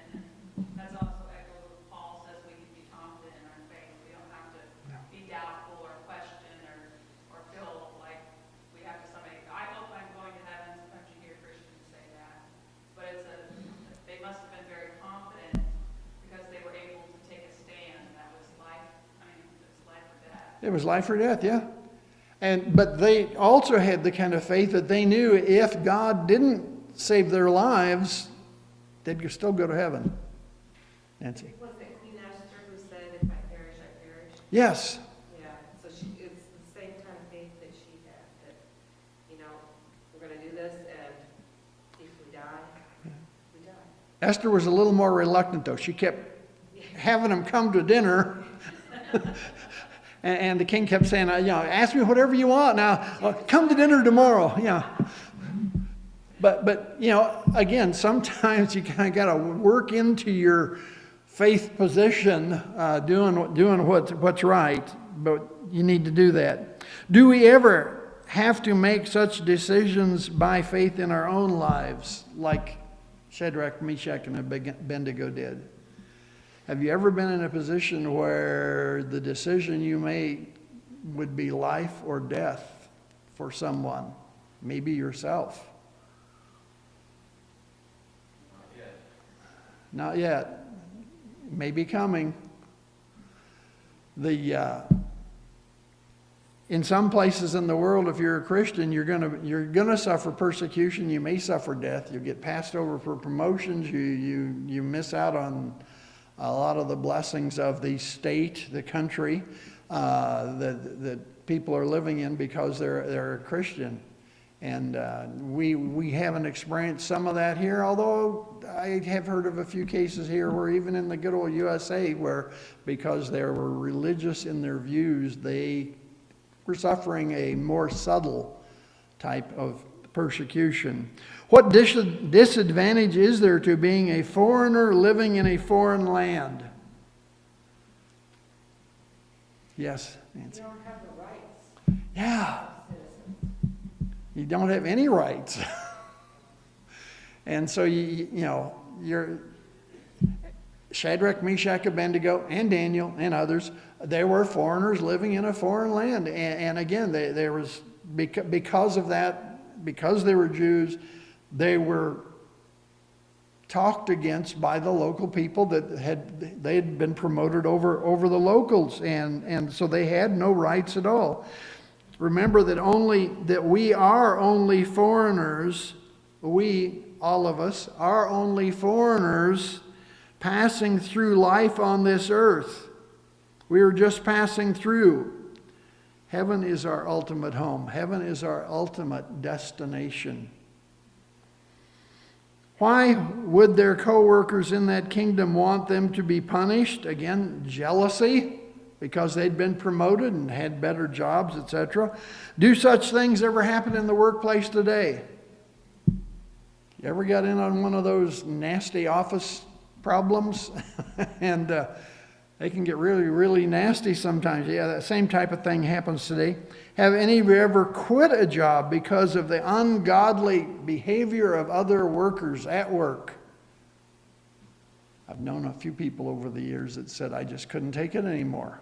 and that's also echoed what Paul says we can be confident in our faith. We don't have to be doubtful or question or feel like we have to somebody, I hope I'm going to heaven. Sometimes you hear Christians say that. But they must have been very confident because they were able to take a stand. That was life. I mean, it was life or death. It was life or death, yeah. But they also had the kind of faith that they knew if God didn't save their lives, they'd still go to heaven. Nancy. Was it Queen Esther who said, if I perish, I perish? Yes. Yeah, so it's the same kind of faith that she had, that, we're gonna do this, and if we die, we die. Esther was a little more reluctant, though. She kept having him come to dinner. And the king kept saying, ask me whatever you want now. Come to dinner tomorrow. But again, sometimes you kind of got to work into your faith position, doing what's right. But you need to do that. Do we ever have to make such decisions by faith in our own lives, like Shadrach, Meshach, and Abednego did? Have you ever been in a position where the decision you made would be life or death for someone, maybe yourself? Not yet. Maybe coming. In some places in the world, if you're a Christian, you're gonna suffer persecution. You may suffer death. You get passed over for promotions. You miss out on a lot of the blessings of the state, the country that people are living in because they're a Christian. And we haven't experienced some of that here, although I have heard of a few cases here where even in the good old USA, where because they were religious in their views, they were suffering a more subtle type of persecution. What disadvantage is there to being a foreigner living in a foreign land? Yes, Nancy. You don't have the rights Yeah, of citizens. you don't have any rights. And so you're Shadrach, Meshach, Abednego, and Daniel, and others. They were foreigners living in a foreign land, and again, there was because of that, because they were Jews, they were talked against by the local people that they had been promoted over the locals, and so they had no rights at all. Remember that we are only foreigners. We, all of us, are only foreigners passing through life on this earth. We are just passing through. Heaven is our ultimate home. Heaven is our ultimate destination. Why would their co-workers in that kingdom want them to be punished? Again, jealousy, because they'd been promoted and had better jobs, etc. Do such things ever happen in the workplace today? You ever got in on one of those nasty office problems? And they can get really, really nasty sometimes. Yeah, that same type of thing happens today. Have any of you ever quit a job because of the ungodly behavior of other workers at work? I've known a few people over the years that said, I just couldn't take it anymore.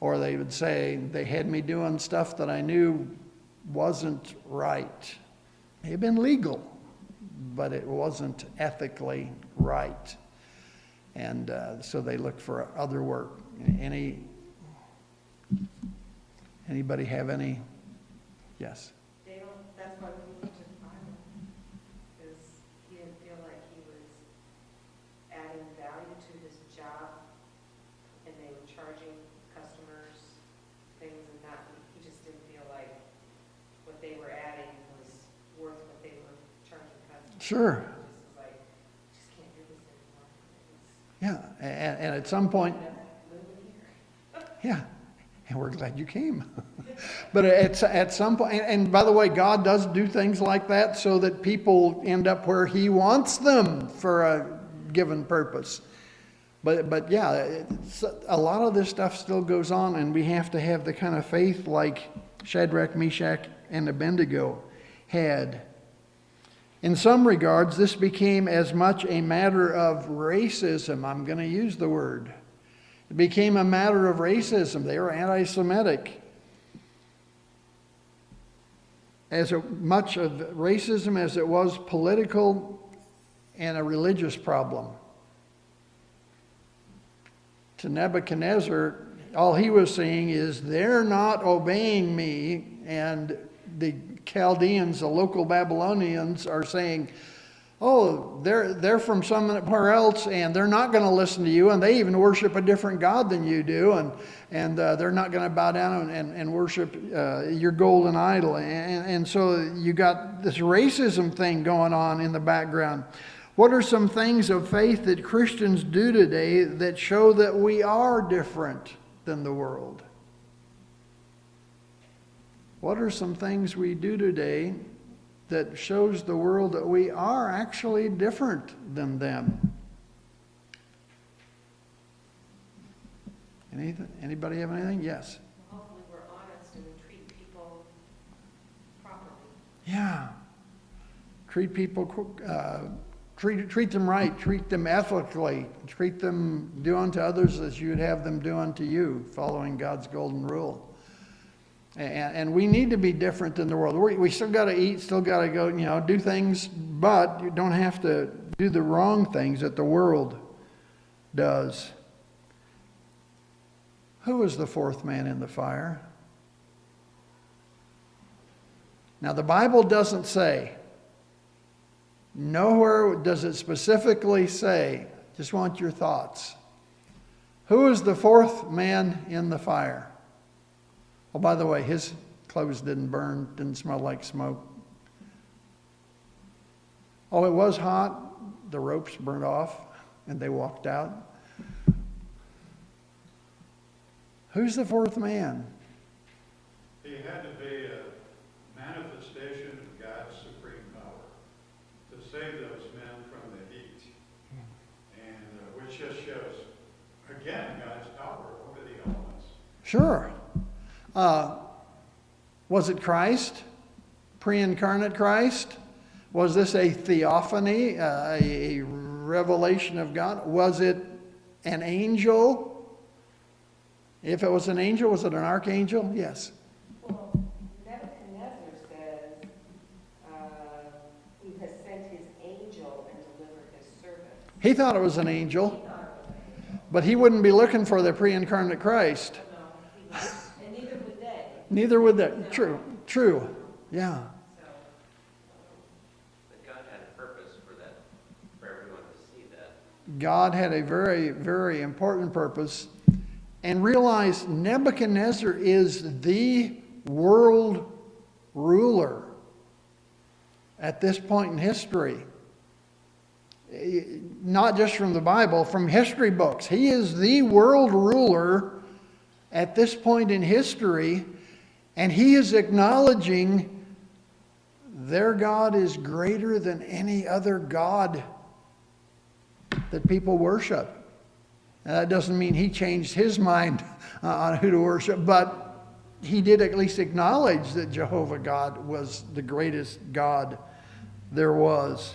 Or they would say, they had me doing stuff that I knew wasn't right. It had been legal, but it wasn't ethically right. And so they look for other work. Anybody have any? Yes. That's why we moved to the island, because he didn't feel like he was adding value to his job, and they were charging customers things and not, he just didn't feel like what they were adding was worth what they were charging customers. Sure. He just was like, just can't do this anymore. Yeah, and at some point, Moving here. yeah, and we're glad you came. But at some point, and by the way, God does do things like that so that people end up where He wants them for a given purpose. But yeah, a lot of this stuff still goes on, and we have to have the kind of faith like Shadrach, Meshach, and Abednego had. In some regards, this became as much a matter of racism. I'm going to use the word. It became a matter of racism. They were anti-Semitic. As much of racism as it was political and a religious problem. To Nebuchadnezzar, all he was saying is, they're not obeying me, and the Chaldeans, the local Babylonians, are saying, oh, they're from somewhere else, and they're not going to listen to you, and they even worship a different God than you do, and they're not going to bow down and worship your golden idol. And so you got this racism thing going on in the background. What are some things of faith that Christians do today that show that we are different than the world? What are some things we do today that shows the world that we are actually different than them? Anybody have anything? Yes. Hopefully we're honest and treat people properly. Yeah. Treat people, treat them right, treat them ethically, do unto others as you'd have them do unto you, following God's golden rule. And we need to be different than the world. We still got to eat, still got to go, do things, but you don't have to do the wrong things that the world does. Who was the fourth man in the fire? Now, the Bible doesn't say. Nowhere does it specifically say. Just want your thoughts. Who is the fourth man in the fire? Oh, by the way, his clothes didn't burn, didn't smell like smoke. Oh, it was hot. The ropes burned off, and they walked out. Who's the fourth man? He had to be a manifestation of God's supreme power to save those men from the heat. And which just shows, again, God's power over the elements. Sure. Was it Christ? Pre-incarnate Christ? Was this a theophany, a revelation of God? Was it an angel? If it was an angel, was it an archangel? Yes. Well, Nebuchadnezzar says he has sent his angel and delivered his servant. He thought it was an angel, He thought it was an angel. but he wouldn't be looking for the pre-incarnate Christ. No, he wouldn't. And neither would they. Neither would they. True. Yeah. So, But God had a purpose for that, for everyone to see that. God had a very, very important purpose. And realize Nebuchadnezzar is the world ruler at this point in history. Not just from the Bible, from history books. He is the world ruler at this point in history, and he is acknowledging their God is greater than any other God that people worship. Now, that doesn't mean he changed his mind on who to worship, but he did at least acknowledge that Jehovah God was the greatest God there was.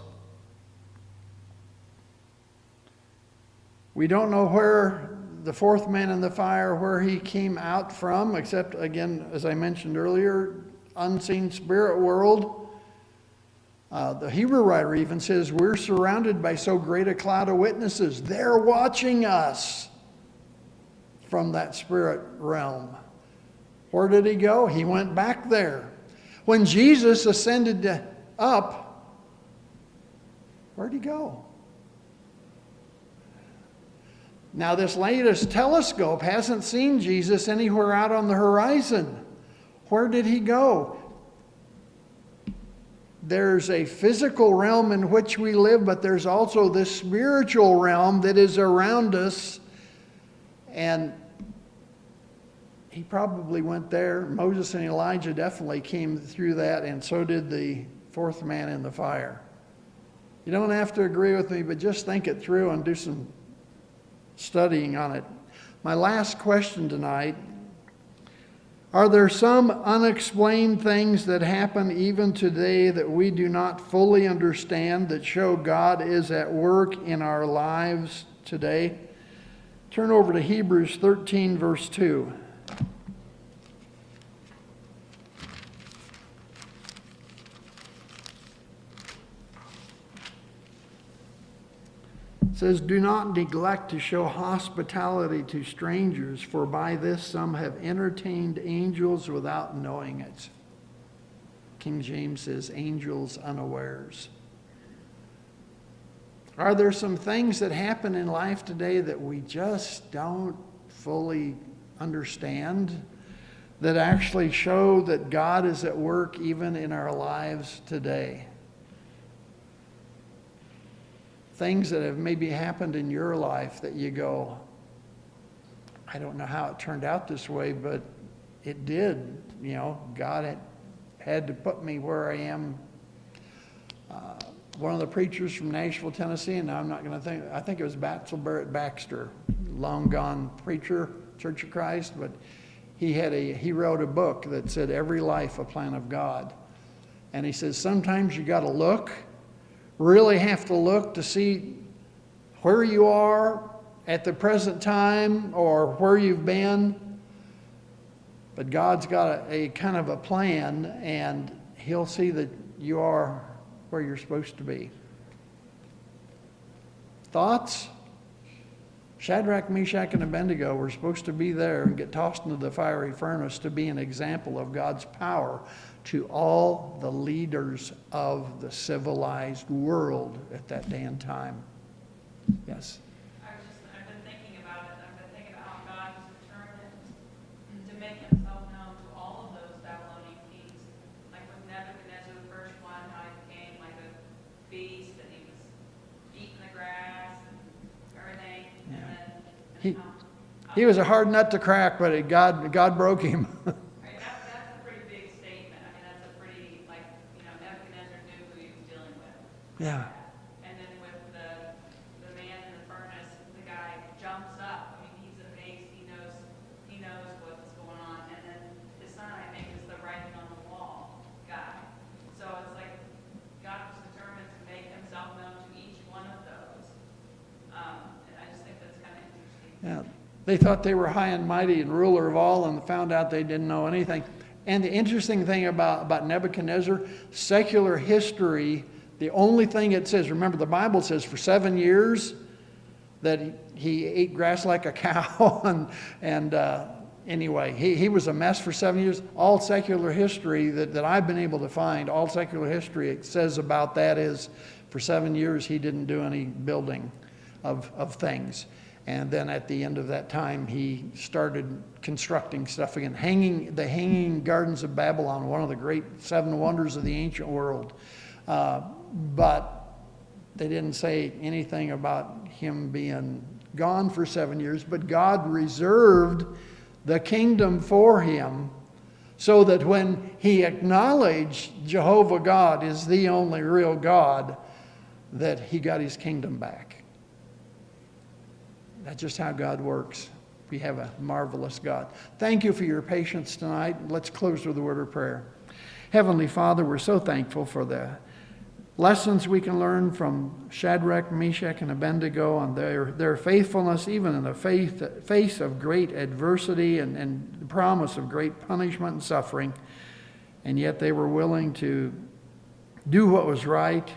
We don't know where the fourth man in the fire, where he came out from, except, again, as I mentioned earlier, unseen spirit world. The Hebrew writer even says, we're surrounded by so great a cloud of witnesses. They're watching us from that spirit realm. Where did he go? He went back there. When Jesus ascended up, where'd he go? Now, this latest telescope hasn't seen Jesus anywhere out on the horizon. Where did he go? There's a physical realm in which we live, but there's also this spiritual realm that is around us. And he probably went there. Moses and Elijah definitely came through that, and so did the fourth man in the fire. You don't have to agree with me, but just think it through and do some studying on it. My last question tonight: are there some unexplained things that happen even today that we do not fully understand that show God is at work in our lives today? Turn over to Hebrews 13, verse 2. It says, do not neglect to show hospitality to strangers, for by this some have entertained angels without knowing it. King James says, angels unawares. Are there some things that happen in life today that we just don't fully understand, that actually show that God is at work even in our lives today? Things that have maybe happened in your life that you go, I don't know how it turned out this way, but it did. You know, God had to put me where I am. One of the preachers from Nashville, Tennessee, and I'm not going to think, I think it was Batsell Barrett Baxter, long gone preacher, Church of Christ, but he wrote a book that said, Every Life a Plan of God. And he says, sometimes you got to look, really have to look to see where you are at the present time or where you've been. But God's got a kind of a plan, and He'll see that you are where you're supposed to be. Thoughts? Shadrach, Meshach, and Abednego were supposed to be there and get tossed into the fiery furnace to be an example of God's power to all the leaders of the civilized world at that day and time. Yes? I've been thinking about it. I've been thinking about how God was determined to make Himself known to all of those Babylonian kings. Like with Nebuchadnezzar, the first one, how he became like a beast and he was eating the grass and everything. Yeah. And then, He was a hard nut to crack, but God broke him. right, that's a pretty big statement. I mean, that's a pretty, like, Nebuchadnezzar knew who he was dealing with. Yeah. And then with the man in the furnace, the guy jumps up. I mean, he's amazed. He knows what's going on. And then his son, I think, is the writing on the wall guy. So it's like God was determined to make Himself known to each one of those. And I just think that's kind of interesting. Yeah. They thought they were high and mighty and ruler of all, and found out they didn't know anything. And the interesting thing about Nebuchadnezzar, secular history, the only thing it says, remember the Bible says for 7 years that he ate grass like a cow. Anyway, he was a mess for 7 years. All secular history that I've been able to find, all secular history it says about that is for 7 years he didn't do any building of things. And then at the end of that time, he started constructing stuff again. The Hanging Gardens of Babylon, one of the great 7 wonders of the ancient world. But they didn't say anything about him being gone for 7 years. But God reserved the kingdom for him so that when he acknowledged Jehovah God is the only real God, that he got his kingdom back. That's just how God works. We have a marvelous God. Thank you for your patience tonight. Let's close with a word of prayer. Heavenly Father, we're so thankful for the lessons we can learn from Shadrach, Meshach, and Abednego and their faithfulness, even in the face of great adversity and the promise of great punishment and suffering. And yet they were willing to do what was right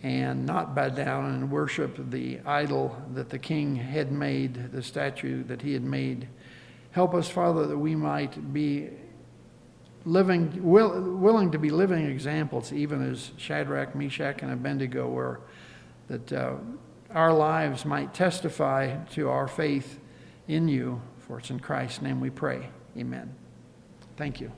and not bow down and worship the idol that the king had made, the statue that he had made. Help us, Father, that we might be willing to be living examples, even as Shadrach, Meshach, and Abednego were, that our lives might testify to our faith in you. For it's in Christ's name we pray. Amen. Thank you.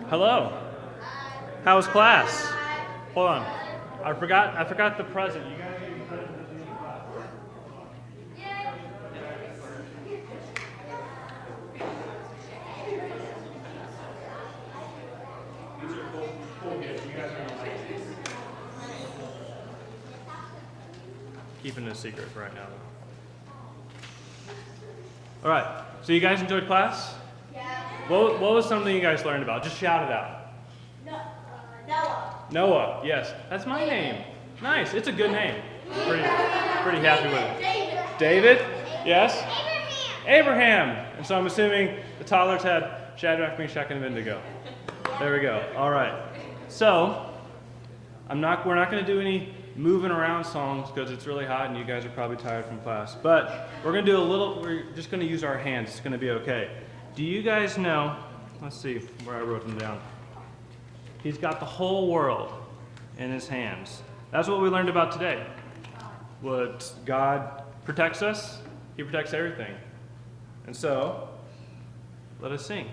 Hello. How was class? Hold on. I forgot the present. You guys gave me present at the end of class. These are cool gifts. You guys are gonna like these. Keeping it a secret for right now. All right. So you guys enjoyed class? Yeah. What was something you guys learned about? Just shout it out. Noah. Noah. Yes, that's my name. Nice. It's a good name. Pretty happy with it. David. Yes. Abraham. And so I'm assuming the toddlers had Shadrach, Meshach, and Abednego. There we go. All right. So we're not going to do any moving around songs because it's really hot and you guys are probably tired from class. But we're just going to use our hands. It's going to be okay. Do you guys know, let's see where I wrote them down. He's got the whole world in his hands. That's what we learned about today. What God protects us, he protects everything. And so, let us sing.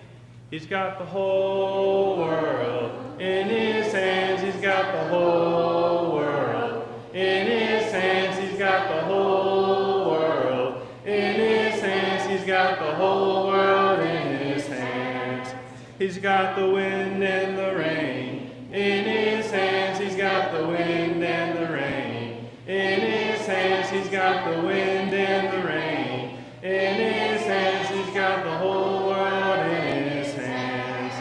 He's got the whole world in his hands. He's got the whole world in his hands. He's got the whole world in his hands. He's got the whole world in his hands. He's got the wind and the rain in his hands. He's got the wind and the rain in his hands. He's got the wind and the rain in his hands. He's got the whole world in his hands.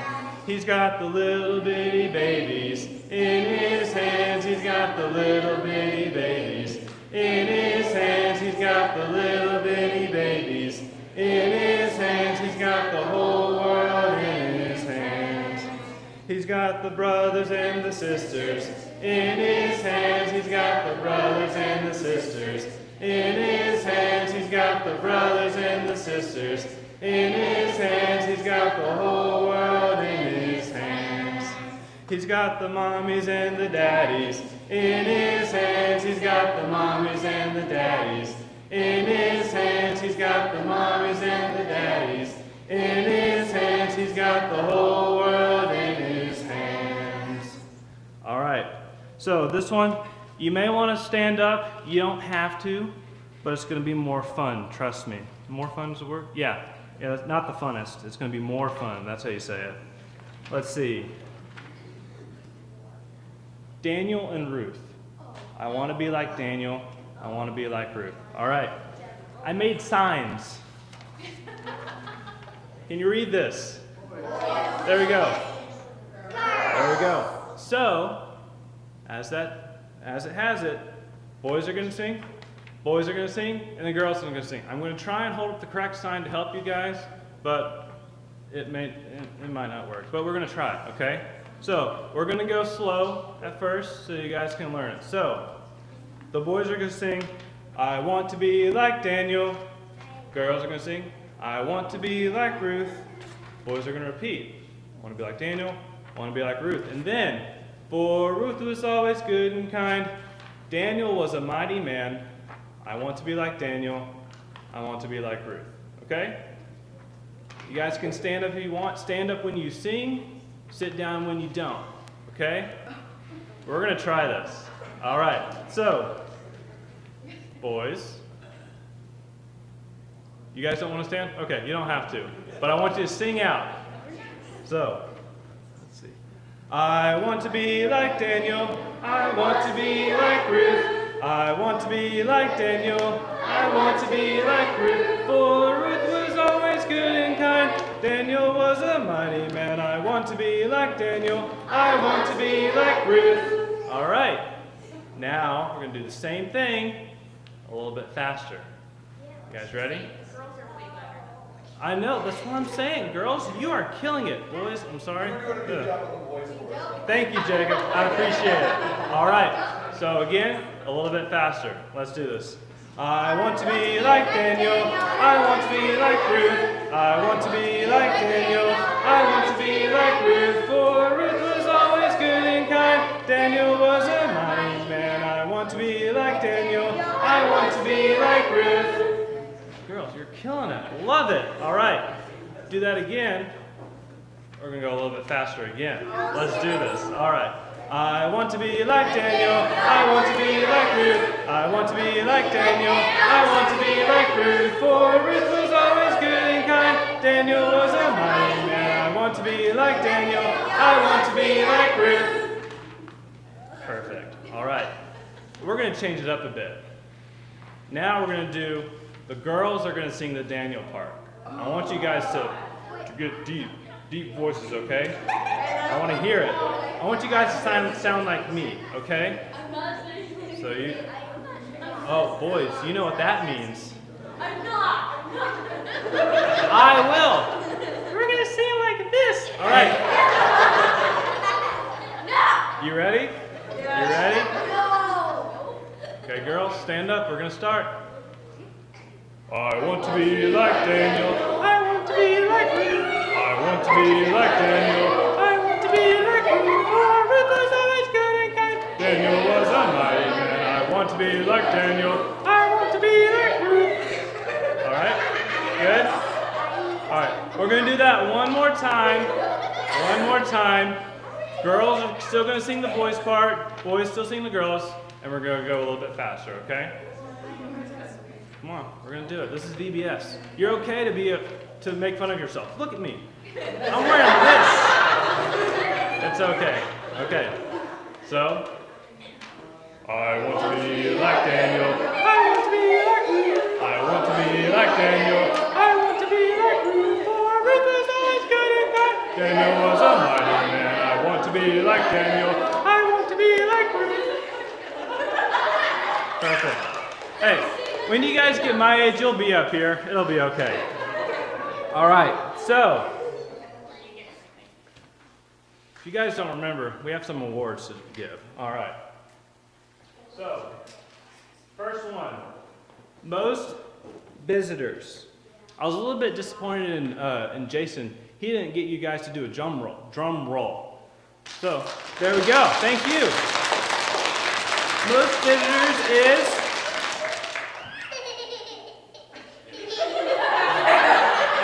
He's got the little bitty babies in his hands. He's got the little bitty babies in his hands. He's got the little bitty babies in his hands. He's got the whole world in his hands. He's got the brothers and the sisters in his hands. He's got the brothers and the sisters in his hands. He's got the brothers and the sisters in his hands. He's got the whole world in his hands. He's got the mommies and the daddies in his hands. He's got the mommies and the daddies in his hands. He's got the mommies and the daddies in his hands. He's got the whole world in his hands. All right. So this one, you may want to stand up. You don't have to, but it's going to be more fun. Trust me. More fun is the word? Yeah. It's not the funnest. It's going to be more fun. That's how you say it. Let's see. Daniel and Ruth. I want to be like Daniel. I want to be like Ruth. All right. I made signs. Can you read this? There we go. There we go. So, as it has it, boys are going to sing, boys are going to sing, and the girls are going to sing. I'm going to try and hold up the correct sign to help you guys, but it might not work. But we're going to try, okay? So, we're going to go slow at first so you guys can learn it. So, the boys are going to sing, I want to be like Daniel. Girls are going to sing, I want to be like Ruth. Boys are going to repeat, I want to be like Daniel, I want to be like Ruth. And then, for Ruth was always good and kind. Daniel was a mighty man. I want to be like Daniel. I want to be like Ruth. Okay? You guys can stand up if you want. Stand up when you sing. Sit down when you don't. Okay? We're going to try this. All right. So, boys. You guys don't want to stand? Okay, you don't have to. But I want you to sing out. So, let's see. I want to be like Daniel. I want to be like Ruth. I want to be like Daniel. I want to be like Ruth. For Ruth was always good and kind. Daniel was a mighty man. I want to be like Daniel. I want to be like Ruth. All right. Now, we're going to do the same thing a little bit faster. You guys ready? I know, that's what I'm saying. Girls, you are killing it. Boys, I'm sorry. Thank you, Jacob. I appreciate it. All right. So again, a little bit faster. Let's do this. I want to be like Daniel. I want to be like Ruth. I want to be like Daniel. I want to be like Ruth. For Ruth was always good and kind. Daniel was a mighty man. I want to be like Daniel. I want to be like Ruth. Girls, you're killing it. Love it. All right. Do that again. We're going to go a little bit faster again. Let's do this. All right. I want to be like Daniel. I want to be like Ruth. I want to be like Daniel. I want to be like Ruth. For Ruth was always good and kind. Daniel was a mighty man. I want to be like Daniel. I want to be like Ruth. Perfect. All right. We're going to change it up a bit. Now we're going to do, the girls are going to sing the Daniel part. I want you guys to get deep voices, okay? I want to hear it. I want you guys to sound like me, okay? So you, oh boys, you know what that means. I'm not. I will. We're going to sing like this. All right. No. You ready? You ready? No. Okay, girls, stand up. We're going to start. I want to be like Daniel. I want to be like Ruth. I want to be like Daniel. I want to be like Ruth. For Ruth was always good and kind. Daniel was a mighty man. I want to be like Daniel. I want to be like Ruth. All right? Good? All right. We're going to do that one more time. One more time. Girls are still going to sing the boys part. Boys still sing the girls. And we're going to go a little bit faster, okay? Come on, we're gonna do it. This is VBS. You're okay to make fun of yourself. Look at me. I'm wearing this. It's okay. Okay. So, I want to be like Daniel. I want to be like Ruth. I want to be like Daniel. I want to be like Ruth. For Ruth is always good and kind. Daniel was a mighty man. I want to be like Daniel. I want to be like Ruth. Perfect. Hey. When you guys get my age, you'll be up here. It'll be okay. All right, so if you guys don't remember, we have some awards to give. All right. So, first one, most visitors. I was a little bit disappointed in Jason. He didn't get you guys to do a drum roll. So, there we go. Thank you. Most visitors is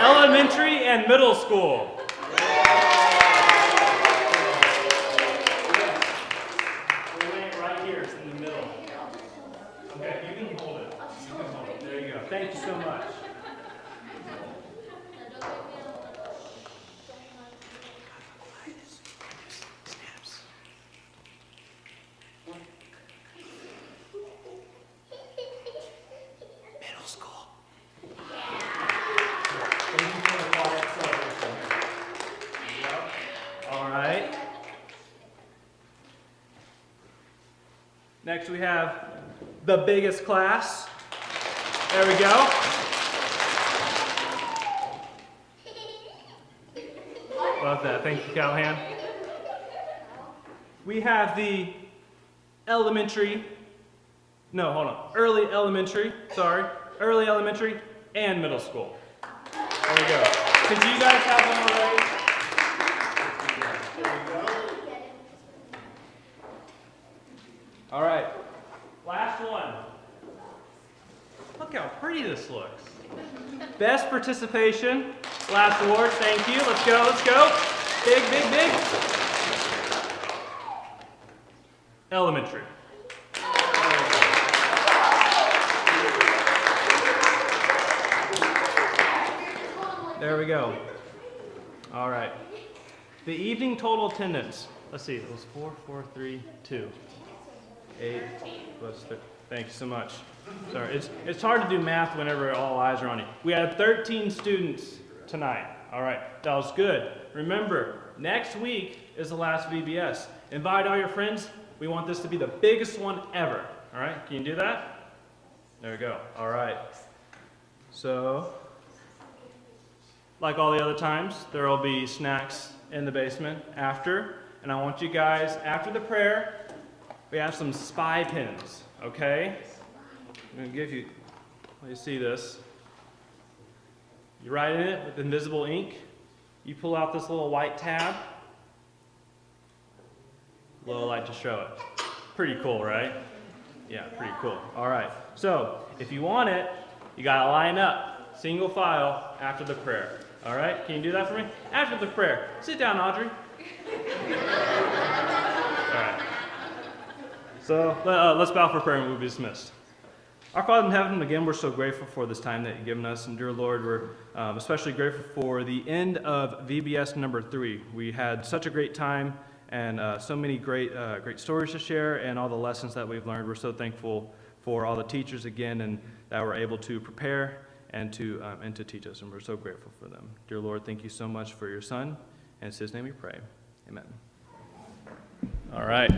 elementary and middle school. We'll lay it right here in the middle. Okay, you can hold it. You can hold it. There you go. Thank you so much. Middle school. All right. Next we have the biggest class. There we go. Love that. Thank you, Callahan. We have the early elementary and middle school. There we go. Did you guys have one already? There we go. All right. Last one. Look how pretty this looks. Best participation. Last award. Thank you. Let's go. Let's go. Big, big, big. Elementary. There we go. All right. The evening total attendance. Let's see. It was 4, 4, 3, 2. 8 plus 3. Thank you so much. Sorry. It's hard to do math whenever all eyes are on you. We had 13 students tonight. All right. That was good. Remember, next week is the last VBS. Invite all your friends. We want this to be the biggest one ever. All right. Can you do that? There we go. All right. So, like all the other times, there will be snacks in the basement after. And I want you guys, after the prayer, we have some spy pins, okay? I'm going to give you, let you see this. You write in it with invisible ink. You pull out this little white tab. Little light to show it. Pretty cool, right? Yeah, pretty cool. All right. So, if you want it, you got to line up, single file, after the prayer. All right, can you do that for me? After the prayer. Sit down, Audrey. All right. So let's bow for prayer and we'll be dismissed. Our Father in heaven, again, we're so grateful for this time that you've given us. And dear Lord, we're especially grateful for the end of VBS number 3. We had such a great time and so many great stories to share and all the lessons that we've learned. We're so thankful for all the teachers again and that were able to prepare and to teach us. And we're so grateful for them. Dear Lord, thank you so much for your Son. And it's his name we pray. Amen. All right.